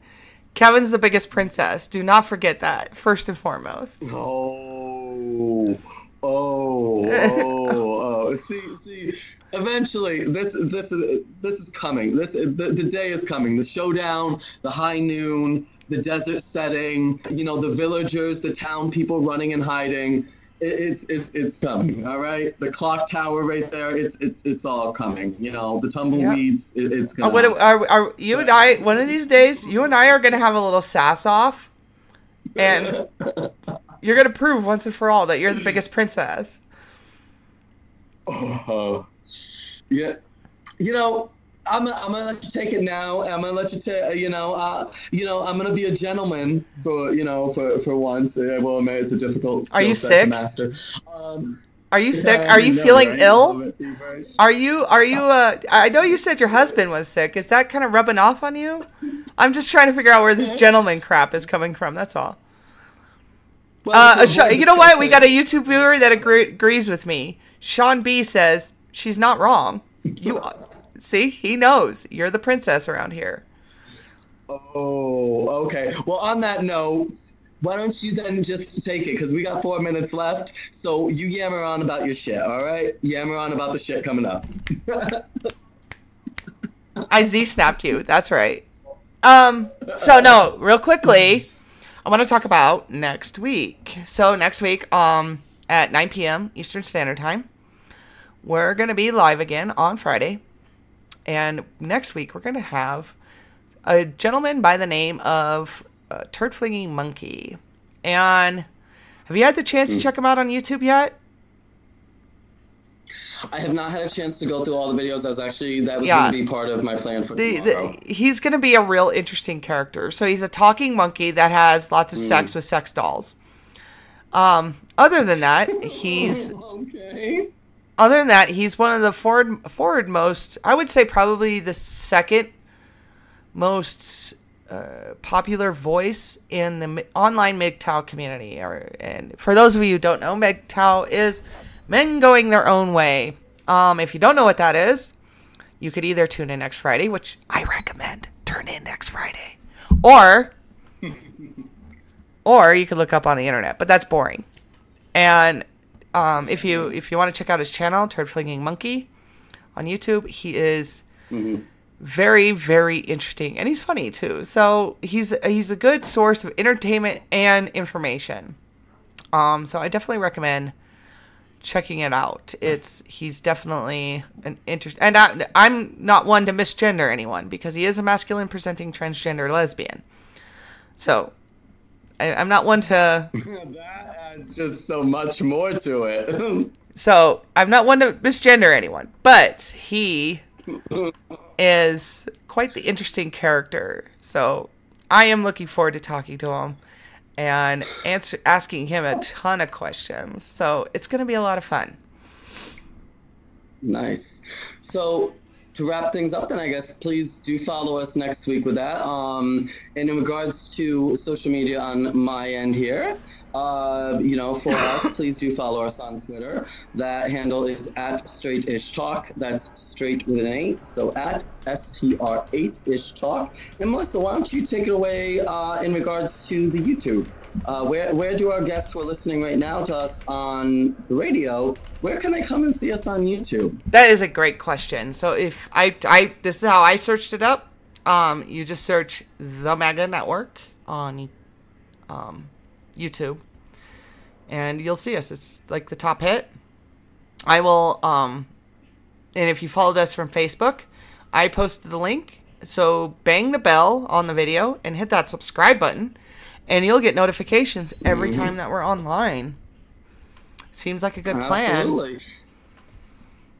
Kevin's the biggest princess. Do not forget that, first and foremost. Oh. See. Eventually, this is coming. The day is coming. The showdown, the high noon, the desert setting, the villagers, the town people running and hiding. It's coming. All right, the clock tower right there. It's all coming. The tumbleweeds. Yep. It's gonna. Are you and I? One of these days, you and I are gonna have a little sass off, and you're gonna prove once and for all that you're the biggest princess. Oh, yeah. I'm gonna let you take it now. I'm gonna let you take. I'm gonna be a gentleman for once. I will admit it's a difficult skill set to master. Are you sick? Are you feeling ill? Are you? I know you said your husband was sick. Is that kind of rubbing off on you? I'm just trying to figure out where this gentleman crap is coming from. That's all. Well, you know what? We got a YouTube viewer that agrees with me. Sean B says she's not wrong. You. See, he knows. You're the princess around here. Oh, okay. Well, on that note, why don't you then just take it? Because we got 4 minutes left. So you yammer on about your shit, all right? Yammer on about the shit coming up. I Z-snapped you. That's right. So, no, real quickly, I want to talk about next week. So next week, at 9 p.m. Eastern Standard Time, we're going to be live again on Friday. And next week, we're going to have a gentleman by the name of Turd Flinging Monkey. And have you had the chance to check him out on YouTube yet? I have not had a chance to go through all the videos. That was going to be part of my plan for tomorrow. He's going to be a real interesting character. So he's a talking monkey that has lots of sex with sex dolls. Other than that, he's okay. Other than that, he's one of the forward most, I would say probably the second most popular voice in the online MGTOW community. And for those of you who don't know, MGTOW is men going their own way. If you don't know what that is, you could either tune in next Friday, which I recommend. Turn in next Friday. Or you could look up on the internet, but that's boring. And if you want to check out his channel, Turd Flinging Monkey, on YouTube, he is very, very interesting, and he's funny too. So he's a good source of entertainment and information. So I definitely recommend checking it out. He's definitely an and I'm not one to misgender anyone, because he is a masculine presenting transgender lesbian. So I'm not one to that adds just so much more to it. So I'm not one to misgender anyone, but he is quite the interesting character. So I am looking forward to talking to him and asking him a ton of questions. So it's going to be a lot of fun. Nice. So to wrap things up, then I guess please do follow us next week with that. And in regards to social media on my end here, for us, please do follow us on Twitter. That handle is at @StraightIshTalk. That's straight with an 8, so at STR8IshTalk. And Melissa, why don't you take it away in regards to the YouTube? Where do our guests who are listening right now to us on the radio, where can they come and see us on YouTube? That is a great question. So if this is how I searched it up. You just search The MAGA Network on YouTube, and you'll see us. It's like the top hit. I will, and if you followed us from Facebook, I posted the link. So bang the bell on the video and hit that subscribe button, and you'll get notifications every time that we're online. Seems like a good plan. Absolutely.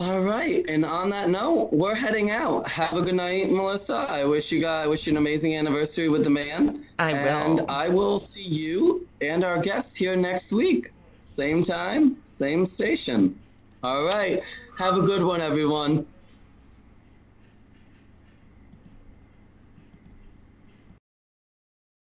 All right, and on that note, we're heading out. Have a good night, Melissa. I wish you an amazing anniversary with the man. And I will see you and our guests here next week. Same time, same station. All right, have a good one, everyone.